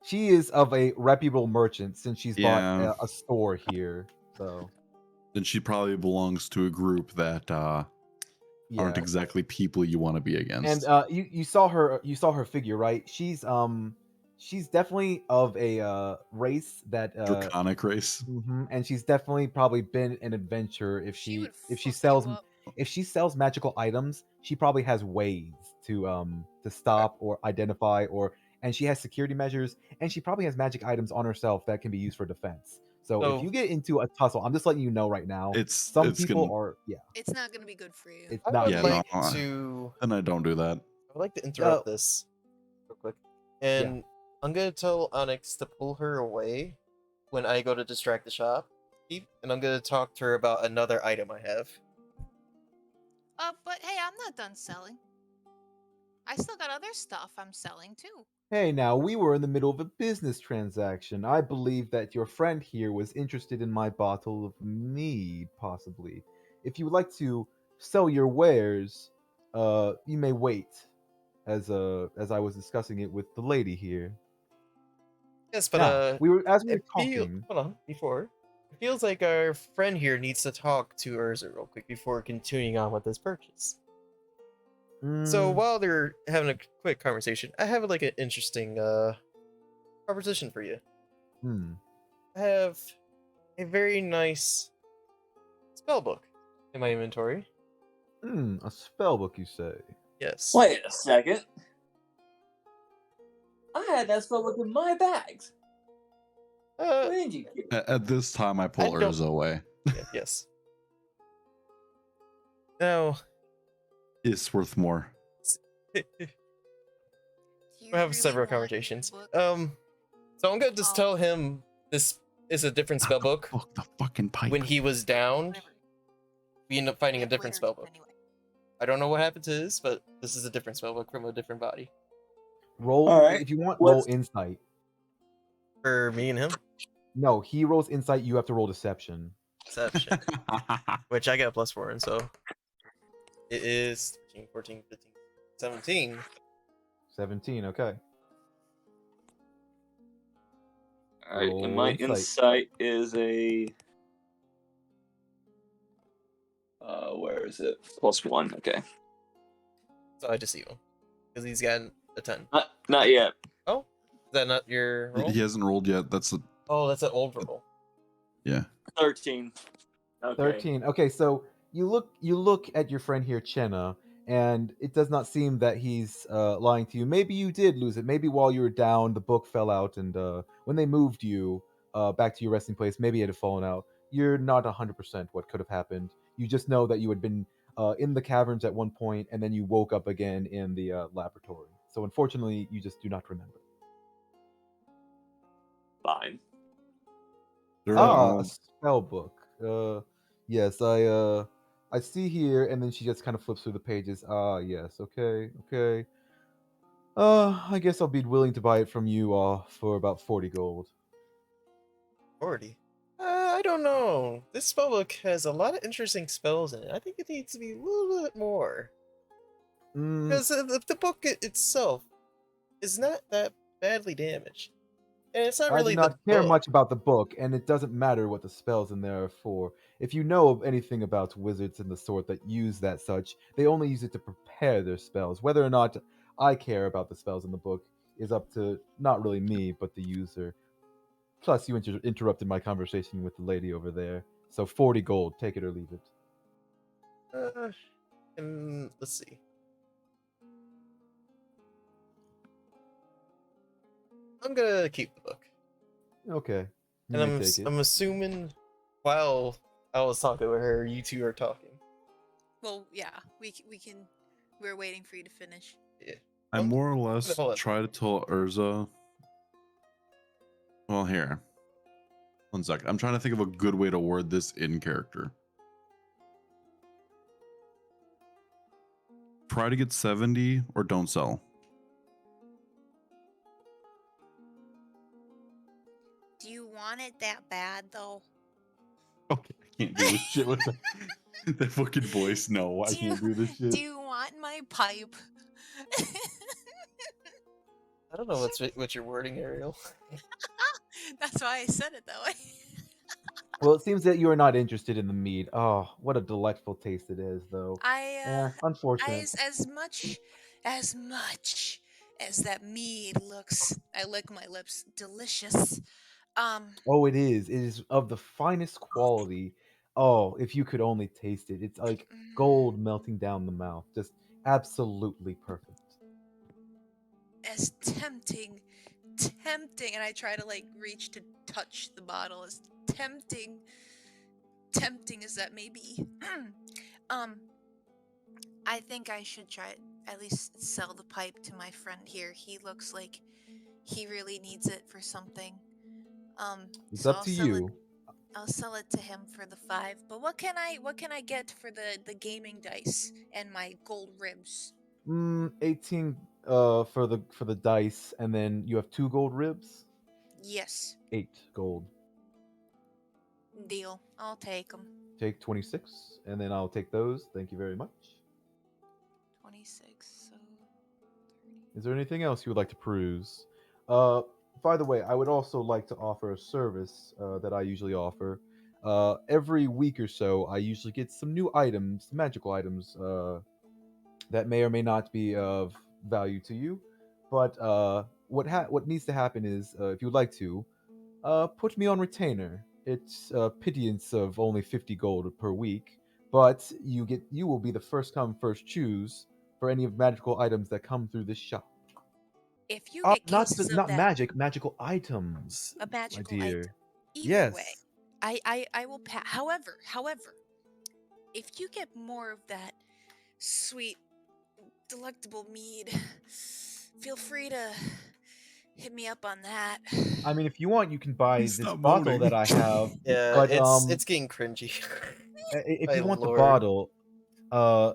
She is of a reputable merchant since she's Yeah. bought a store here. So Then she probably belongs to a group that aren't Yeah. exactly people you want to be And against. you saw her figure, right? She's definitely of a race that Draconic race. and she's definitely probably been an adventurer She would if she fuck you sells up. if she sells magical items, she probably has ways to stop or identify, or and she has security measures, and she probably has magic items on herself that can be used for defense. So if So you get into a tussle, I'm just letting you know right now, some It's people gonna are It's not gonna be good for you. it's I not would yeah, good. no, like to then I don't do that. I would like to Uh, interrupt this real quick. Yeah. And I'm gonna tell Onyx to pull her away when I go to distract the shop. And I'm gonna talk to her about another item I have. But hey, I'm not done selling. I still got other stuff I'm selling too. Hey, now, we were in the middle of a business transaction. I believe that your friend here was interested in my bottle of mead, possibly. If you would like to sell your wares, you may wait, as I was discussing it with the lady here. Yes, but Now, as we were talking. hold on, before. It feels like our friend here needs to talk to Urza real quick before continuing on with this purchase. So mm, while they're having a quick conversation, I have like an interesting proposition for you. hmm, I have a very nice spell book in my inventory. a spell book, you say? Yes. Wait a second. I had that spellbook in my bags. Uh, When did you get it? At this time, I pull I don't- Urza away. yes. Now, It's worth more. Do you we'll have really several want the conversations. book? So I'm gonna just tell him this is a different spell book. Fuck the fucking pipe. When he was down, Whatever. we end up finding a Yep, different later, spell book. anyway. I don't know what happened to this, but this is a different spell book from a different body. Roll, All right, if you want, roll what's- insight. For me and him. No, he rolls insight, you have to roll deception. Deception. Which I got a +4 in, so it is 13, 14, 15, 17. 17, okay. All right, Roll and my insight. insight is a. Where is it? +1. Okay. So I deceive him. Because he's got a 10. Not yet. Oh? Is that not your roll? He hasn't rolled yet. That's Oh, that's an old roll. yeah. 13. Okay. 13. Okay, so you look at your friend here, Chenna, and it does not seem that he's lying to you. Maybe you did lose it. Maybe while you were down, the book fell out, and when they moved you back to your resting place, maybe it had fallen out. You're not 100% what could have happened. You just know that you had been in the caverns at one point, and then you woke up again in the laboratory. So unfortunately, you just do not remember. Fine. There Ah, are a spell book. Yes, I see here, and then she just kind of flips through the pages. Ah, yes, okay, okay. I guess I'll be willing to buy it from you for about 40 gold. 40. I don't know. This spellbook has a lot of interesting spells in it. I think it needs to be a little bit more. Mm, Because the book itself is not that badly damaged. And it's not I do really not the care book. much about the book, and it doesn't matter what the spells in there are for. If you know of anything about wizards and the sort that use that such, they only use it to prepare their spells. Whether or not I care about the spells in the book is up to not really me, but the user. Plus, you interrupted my conversation with the lady over there. So 40 gold, take it or leave it. And let's see. I'm gonna keep the book. Okay. You And may take it. I'm assuming while I was talking with her, you two are talking. Well, yeah, we can. We're waiting for you to finish. Yeah. I more or less Hold on. try to tell Urza. Well, here. 1 sec. I'm trying to think of a good way to word this in character. Try to get 70 or don't sell. Do you want it that bad though? Okay, I can't do this shit with that fucking voice. No, I can't do this shit. Do you want my pipe? I don't know what's your wording, Ariel. That's why I said it that way. Well, it seems that you are not interested in the mead. Oh, what a delectful taste it is, though. I Unfortunate. as much as that mead looks, I lick my lips, delicious. Um, Oh, it is. It is of the finest quality. Oh, if you could only taste it. It's like mm, gold melting down the mouth. Just absolutely perfect. as tempting, and I try to like reach to touch the bottle. As tempting as that may be. um, I think I should try at least sell the pipe to my friend here. He looks like he really needs it for something. It's So up to you. I'll sell it to him for the 5. But what can I get for the gaming dice and my gold ribs? 18 for the dice, and then you have 2 gold ribs. Yes, 8 gold. deal. I'll take them. Take 26, and then I'll take those. Thank you very much. 26. So 30. Is there anything else you would like to peruse? Uh, by the way, I would also like to offer a service that I usually offer. Every week or so, I usually get some new items, magical items, that may or may not be of value to you. But what needs to happen is, if you'd like to, put me on retainer. It's a pittance of only 50 gold per week, but you will be the first come first choose for any of magical items that come through this shop. If you get Not cases of not that, magical items, a my magical item. dear. Either way, Yes. I will pass. However, if you get more of that sweet, delectable mead, feel free to hit me up on that. I mean, if you want, you can buy this Stop bottle moaning. that I have. Yeah, But it's getting cringy. if My you want the lord. bottle, uh,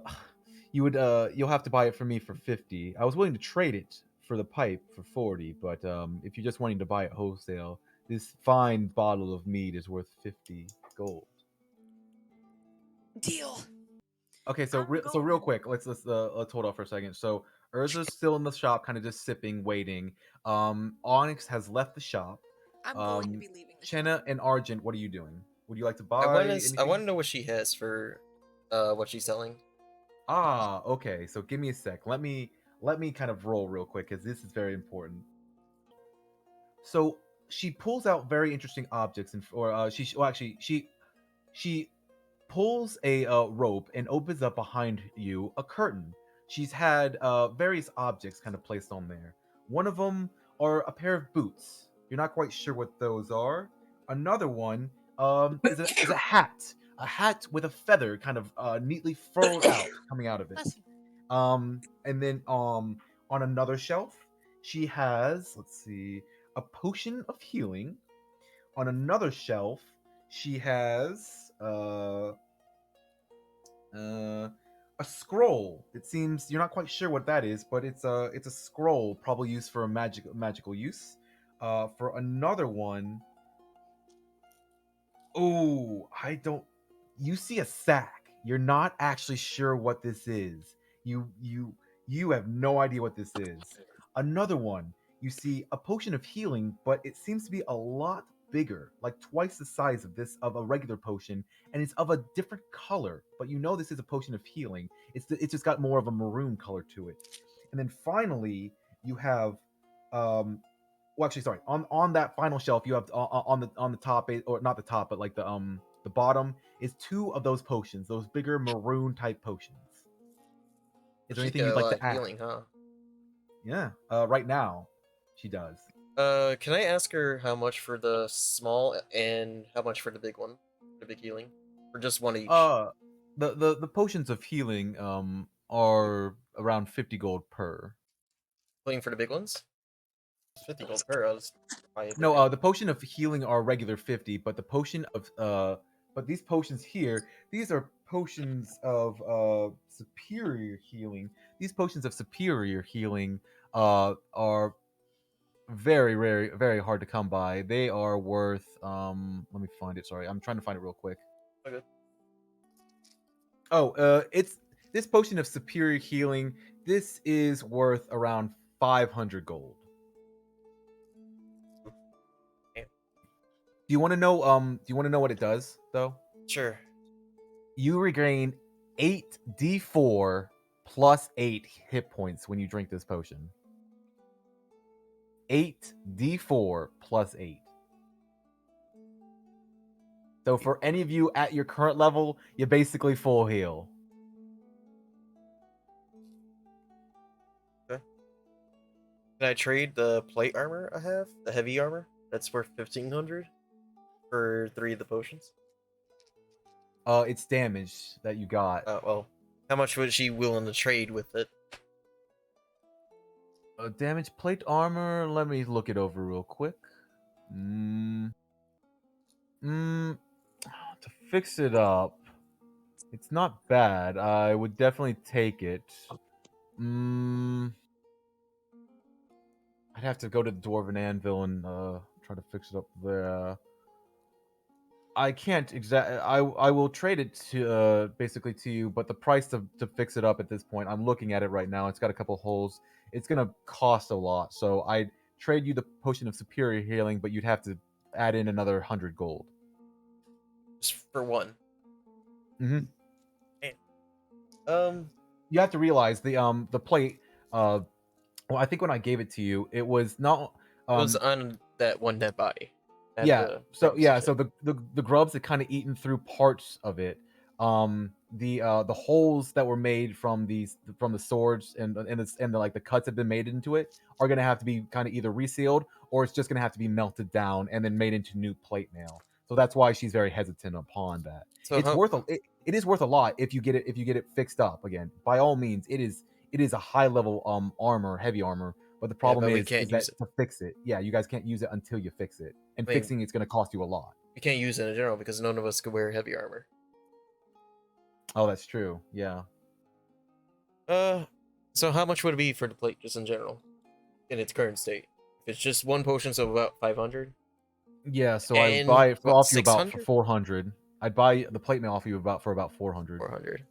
you'll have to buy it from me for 50. I was willing to trade it for the pipe for 40, but if you're just wanting to buy it wholesale, this fine bottle of mead is worth 50 gold. Deal. Okay, I'm so real going. quick, let's hold off for a second. So Urza's still in the shop, kind of just sipping, waiting. Onyx has left the shop. I'm going to Um, be leaving the shop. Chenna and Argent, what are you doing? Would you like to I buy want to I want anything? to know what she has for what she's selling. Ah, okay. So give me a sec. Let me kind of roll real quick because this is very important. So she pulls out very interesting objects, and or well, actually she pulls a rope and opens up behind you a curtain. She's had various objects kind of placed on there. One of them are a pair of boots. You're not quite sure what those are. Another one is a hat with a feather kind of neatly furled out coming out of it. Bless you. And then on another shelf, she has, let's see, a potion of healing. On another shelf, she has uh, a scroll. It seems you're not quite sure what that is, but it's a scroll, probably used for a magical use. For another one, oh, I don't. You see a sack. You're not actually sure what this is. You have no idea what this is. Another one. You see a potion of healing, but it seems to be a lot bigger, like twice the size of this of a regular potion, and it's of a different color. But you know this is a potion of healing. It's just got more of a maroon color to it. And then finally, you have um well, actually, sorry. On that final shelf, you have on the top, or not the top, but like the bottom is 2 of those potions, those bigger maroon type potions. Is there She's anything got you'd a like lot of to add? healing, huh? Yeah. Right now, she does. Can I ask her how much for the small and how much for the big one? The big healing? Or just one each? Uh, the potions of healing are around 50 gold per. Healing for the big ones? It's 50 gold per, I'll just buy No, everything. the potion of healing are regular 50, but the potion of but these potions here, these are potions of superior healing. These potions of superior healing are very hard to come by. They are worth let me find it. Sorry. I'm trying to find it real quick. Okay. Oh, it's this potion of superior healing. This is worth around 500 gold. Damn. Do you want to know? Do you want to know what it does though? Sure. You regain 8d4 plus 8 hit points when you drink this potion. 8d4 plus 8. So for any of you at your current level, you're basically full heal. Okay. Can I trade the plate armor I have? The heavy armor? That's worth 1500 for 3 of the potions? It's damage that you got. Well, how much was she willing to trade with it? Damage plate armor. Let me look it over real quick. To fix it up, it's not bad. I would definitely take it. I'd have to go to the Dwarven Anvil and try to fix it up there. I can't exactly. I will trade it to basically to you, but the price to fix it up at this point, I'm looking at it right now. It's got a couple holes. It's gonna cost a lot, so I'd trade you the potion of superior healing, but you'd have to add in another 100 gold. Just for one. Mm-hmm. And, You have to realize the plate. Well, I think when I gave it to you, it was not. it was on that one dead body. Yeah. So the grubs had kind of eaten through parts of it. The holes that were made from the swords and the like the cuts have been made into it are gonna have to be kind of either resealed or it's just gonna have to be melted down and then made into new plate mail. So that's why she's very hesitant upon that. So It's it is worth a lot if you get it fixed up again. By all means, it is a high level armor, heavy armor. But the problem but we is can't that use it. to fix it, yeah, you guys can't use it until you fix it, and I mean, fixing it's going to cost you a lot. We can't use it in general because none of us could wear heavy armor. Oh, that's true. Yeah. So how much would it be for the plate just in general, in its current state? If it's just one potion, so about 500. Yeah. So I And buy it what, off you about for 600? 400. I'd buy the plate mail off you about 400. 400.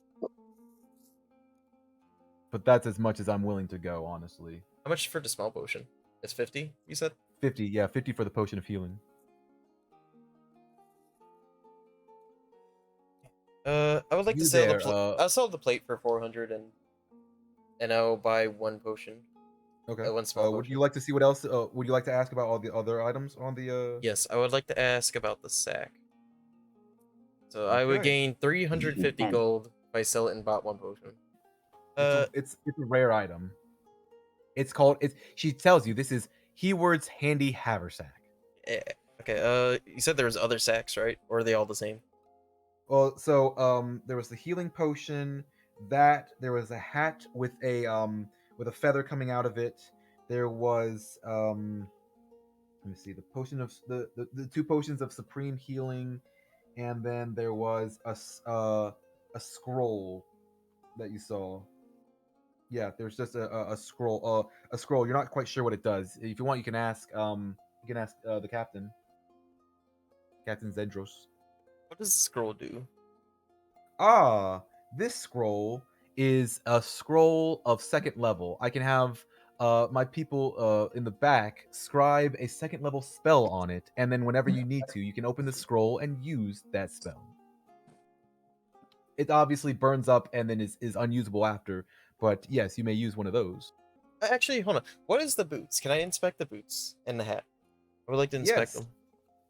But that's as much as I'm willing to go, honestly. How much for the small potion? It's 50. You said 50. Yeah, 50 for the potion of healing. I would like to You sell the there, plate. I'll sell the plate for 400 and I'll buy one potion. Okay. One small Would potion. you like to see what else? Would you like to ask about all the other items on the? Yes, I would like to ask about the sack. So I would Okay. gain 350 gold if I sell it and bought one potion. It's a rare item. It's called. She tells you this is Heward's handy haversack. Okay. You said there was other sacks, right? Or are they all the same? Well, so there was the healing potion. That there was a hat with a feather coming out of it. There was let me see, the potion of the two potions of supreme healing, and then there was a scroll that you saw. Yeah, there's just a scroll. A scroll. You're not quite sure what it does. If you want, you can ask the captain, Captain Zedros. What does the scroll do? This scroll is a scroll of second level. I can have my people in the back scribe a second level spell on it, and then whenever you need to, you can open the scroll and use that spell. It obviously burns up and then is unusable after, but yes, you may use one of those. Actually, hold on. What is the boots? Can I inspect the boots and the hat? I would like to inspect Yes. them.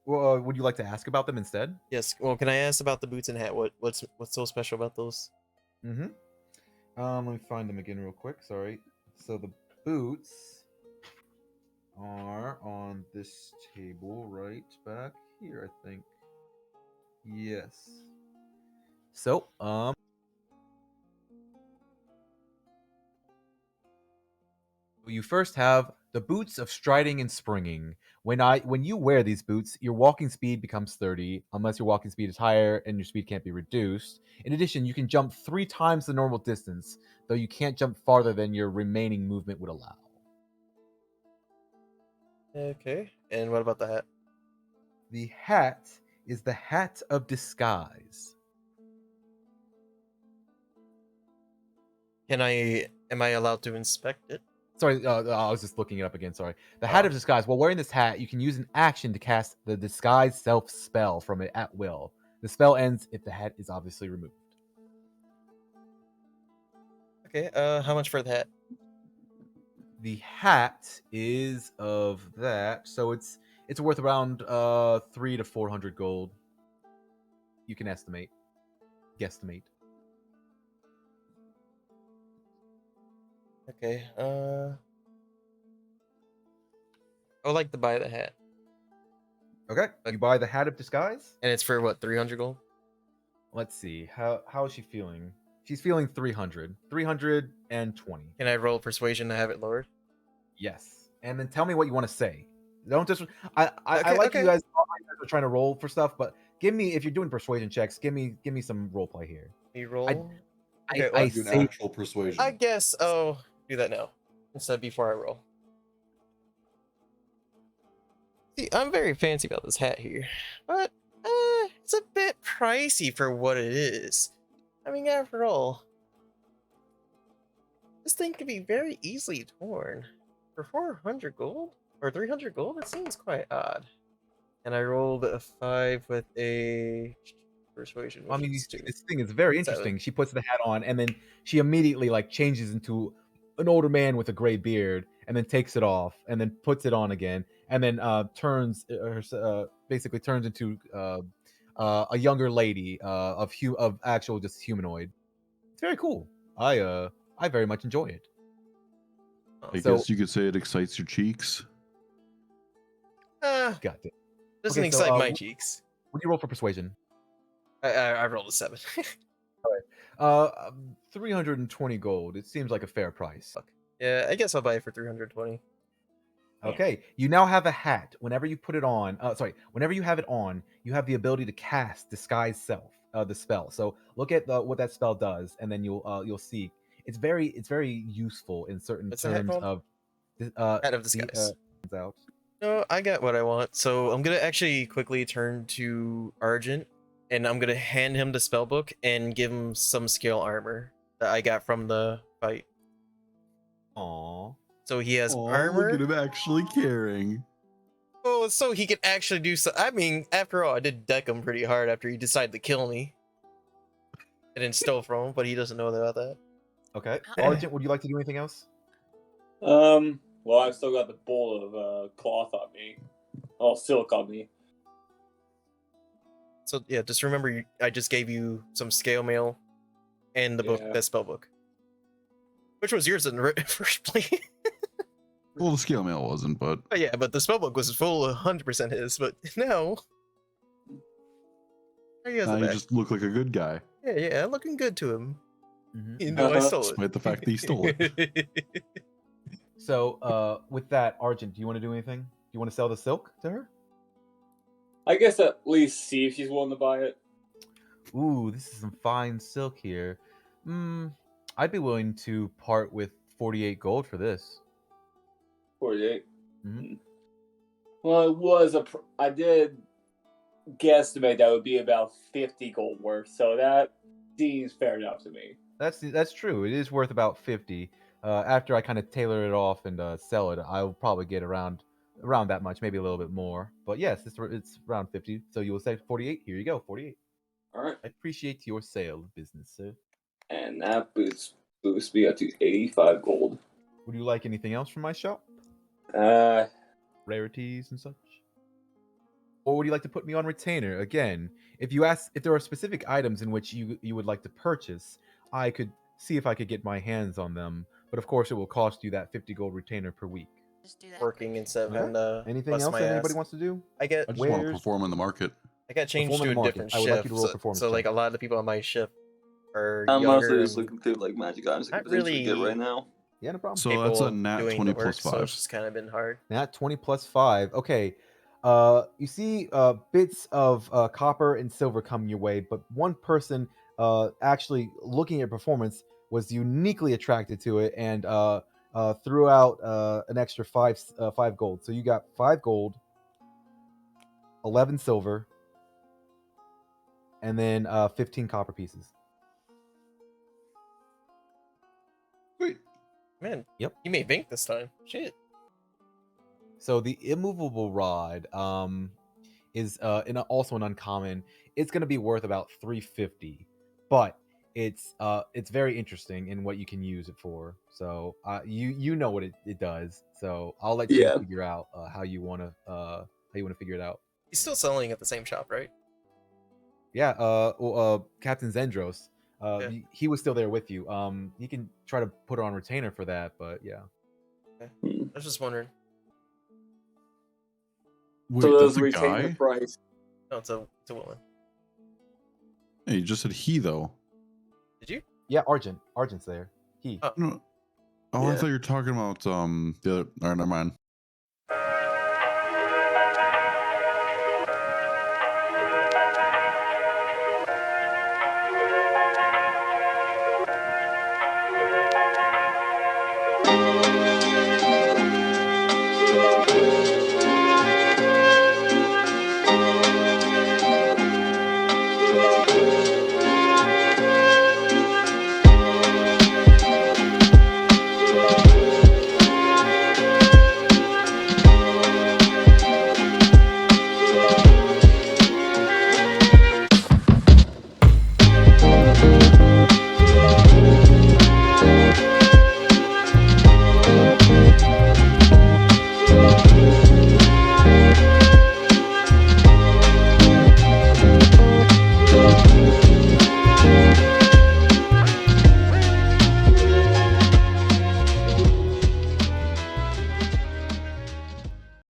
Well, would you like to ask about them instead? Yes. Well, can I ask about the boots and hat? What's so special about those? Mm-hmm. Let me find them again real quick. Sorry. So the boots are on this table right back here, I think. Yes. So, you first have the boots of striding and springing. When you wear these boots, your walking speed becomes 30, unless your walking speed is higher and your speed can't be reduced. In addition, you can jump 3 times the normal distance, though you can't jump farther than your remaining movement would allow. Okay. And what about the hat? The hat is the hat of disguise. Am I allowed to inspect it? Sorry, I was just looking it up again. Sorry. The Hat of Disguise. While wearing this hat, you can use an action to cast the Disguise Self spell from it at will. The spell ends if the hat is obviously removed. Okay. How much for the hat? The hat is of that, so it's worth around 300 to 400 gold. You can guesstimate. Okay. I would like to buy the hat, Okay, you buy the Hat of Disguise. and it's for what, 300 gold? Let's see, how is she feeling? She's feeling 320. Can I roll persuasion to have it lowered? Yes, and then tell me what you want to say. Don't just. I Okay, like okay. you guys are trying to roll for stuff, but give me, if you're doing persuasion checks, give me some role play here. You roll. I Okay, I Do an say actual persuasion. I guess. Oh, do that now instead before I roll. See, I'm very fancy about this hat here, but it's a bit pricey for what it is. I mean, after all, this thing could be very easily torn. For 400 gold or 300 gold, it seems quite odd. And I rolled a 5 with a persuasion. I Which mean, you is see, 2. this thing is very 7. interesting. She puts the hat on, and then she immediately like changes into an older man with a gray beard, and then takes it off, and then puts it on again, and then basically turns into a younger lady of actual just humanoid. It's very cool. I very much enjoy it. I So- guess you could say it excites your cheeks. Got it. Doesn't Okay, so, excite my cheeks. What do you roll for persuasion? I rolled a 7. 320 gold. It seems like a fair price. Yeah, I guess I'll buy it for 320. Okay, you now have a hat. Whenever you put it on, whenever you have it on, you have the ability to cast Disguise Self, the spell. So look at what that spell does, and then you'll see it's very useful in certain What's the hat terms called? of Hat of Disguise. out. No, I got what I want. So I'm gonna actually quickly turn to Argent, and I'm gonna hand him the spellbook and give him some scale armor that I got from the fight. Aww. So he has Oh, armor. look at him actually caring. Oh, so he can actually do so. I mean, after all, I did deck him pretty hard after he decided to kill me. I didn't steal from him, but he doesn't know about that. Okay, Argent, would you like to do anything else? Well, I've still got the bowl of cloth on me. Oh, silk on me. So yeah, just remember, I just gave you some scale mail and the book, Yeah. that spell book, which was yours in the first place. Well, the scale mail wasn't, but Oh, yeah, but the spellbook was full 100% his. But no, there he has now the you back. just look like a good guy, Yeah, looking good to him. Mhm. You know, I stole it. despite the fact that he stole it. So, with that, Argent, do you want to do anything? Do you want to sell the silk to her? I guess at least see if she's willing to buy it. Ooh, this is some fine silk here. I'd be willing to part with 48 gold for this. 48. Mhm. Well, it was I did guesstimate that would be about 50 gold worth, so that seems fair enough to me. That's true. It is worth about 50. After I kind of tailor it off and sell it, I'll probably get around that much, maybe a little bit more. But yes, it's around 50. So you will say 48. Here you go, 48. All right, I appreciate your sale business, sir. and that boosts me up to 85 gold. Would you like anything else from my shop? Uh, Rarities and such? Or would you like to put me on retainer? Again, if there are specific items in which you would like to purchase, I could see if I could get my hands on them. But of course, it will cost you that 50 gold retainer per week. Just do that. Working quick. instead of Okay. having to Anything bust else my that anybody ass. wants to do? I get I just want to Where's- perform in the market. I got changed Perform in to the a market. different I would shift. like you to roll so performance so like check. a lot of the people on my shift are I'm younger. mostly just and looking through like magic items I Not can potentially get really- right now. Yeah, no problem. So that's capable a of nat doing 20 the work, plus so 5. it's just kind of been hard. Nat 20 plus 5. Okay. You see bits of copper and silver come your way, but one person actually looking at performance was uniquely attracted to it and threw out an extra 5 gold. So you got 5 gold, 11 silver, and then 15 copper pieces. Sweet. Man, Yep. you made bank this time. Shit. So the immovable rod is also an uncommon. It's going to be worth about 350, but it's very interesting in what you can use it for. So you know what it does. So I'll let you Yeah. figure out how you want to figure it out. He's still selling at the same shop, right? Yeah. Captain Zendros. Yeah. He was still there with you. He can try to put her on retainer for that, but yeah. Okay. Hmm. I was just wondering. Wait, So that's those a retain the guy? price. No, it's a woman. Hey, you just said he though. Did you? Yeah, Argent's there. He. Oh. No. Oh, I Yeah. thought you were talking about the other. All right, never mind.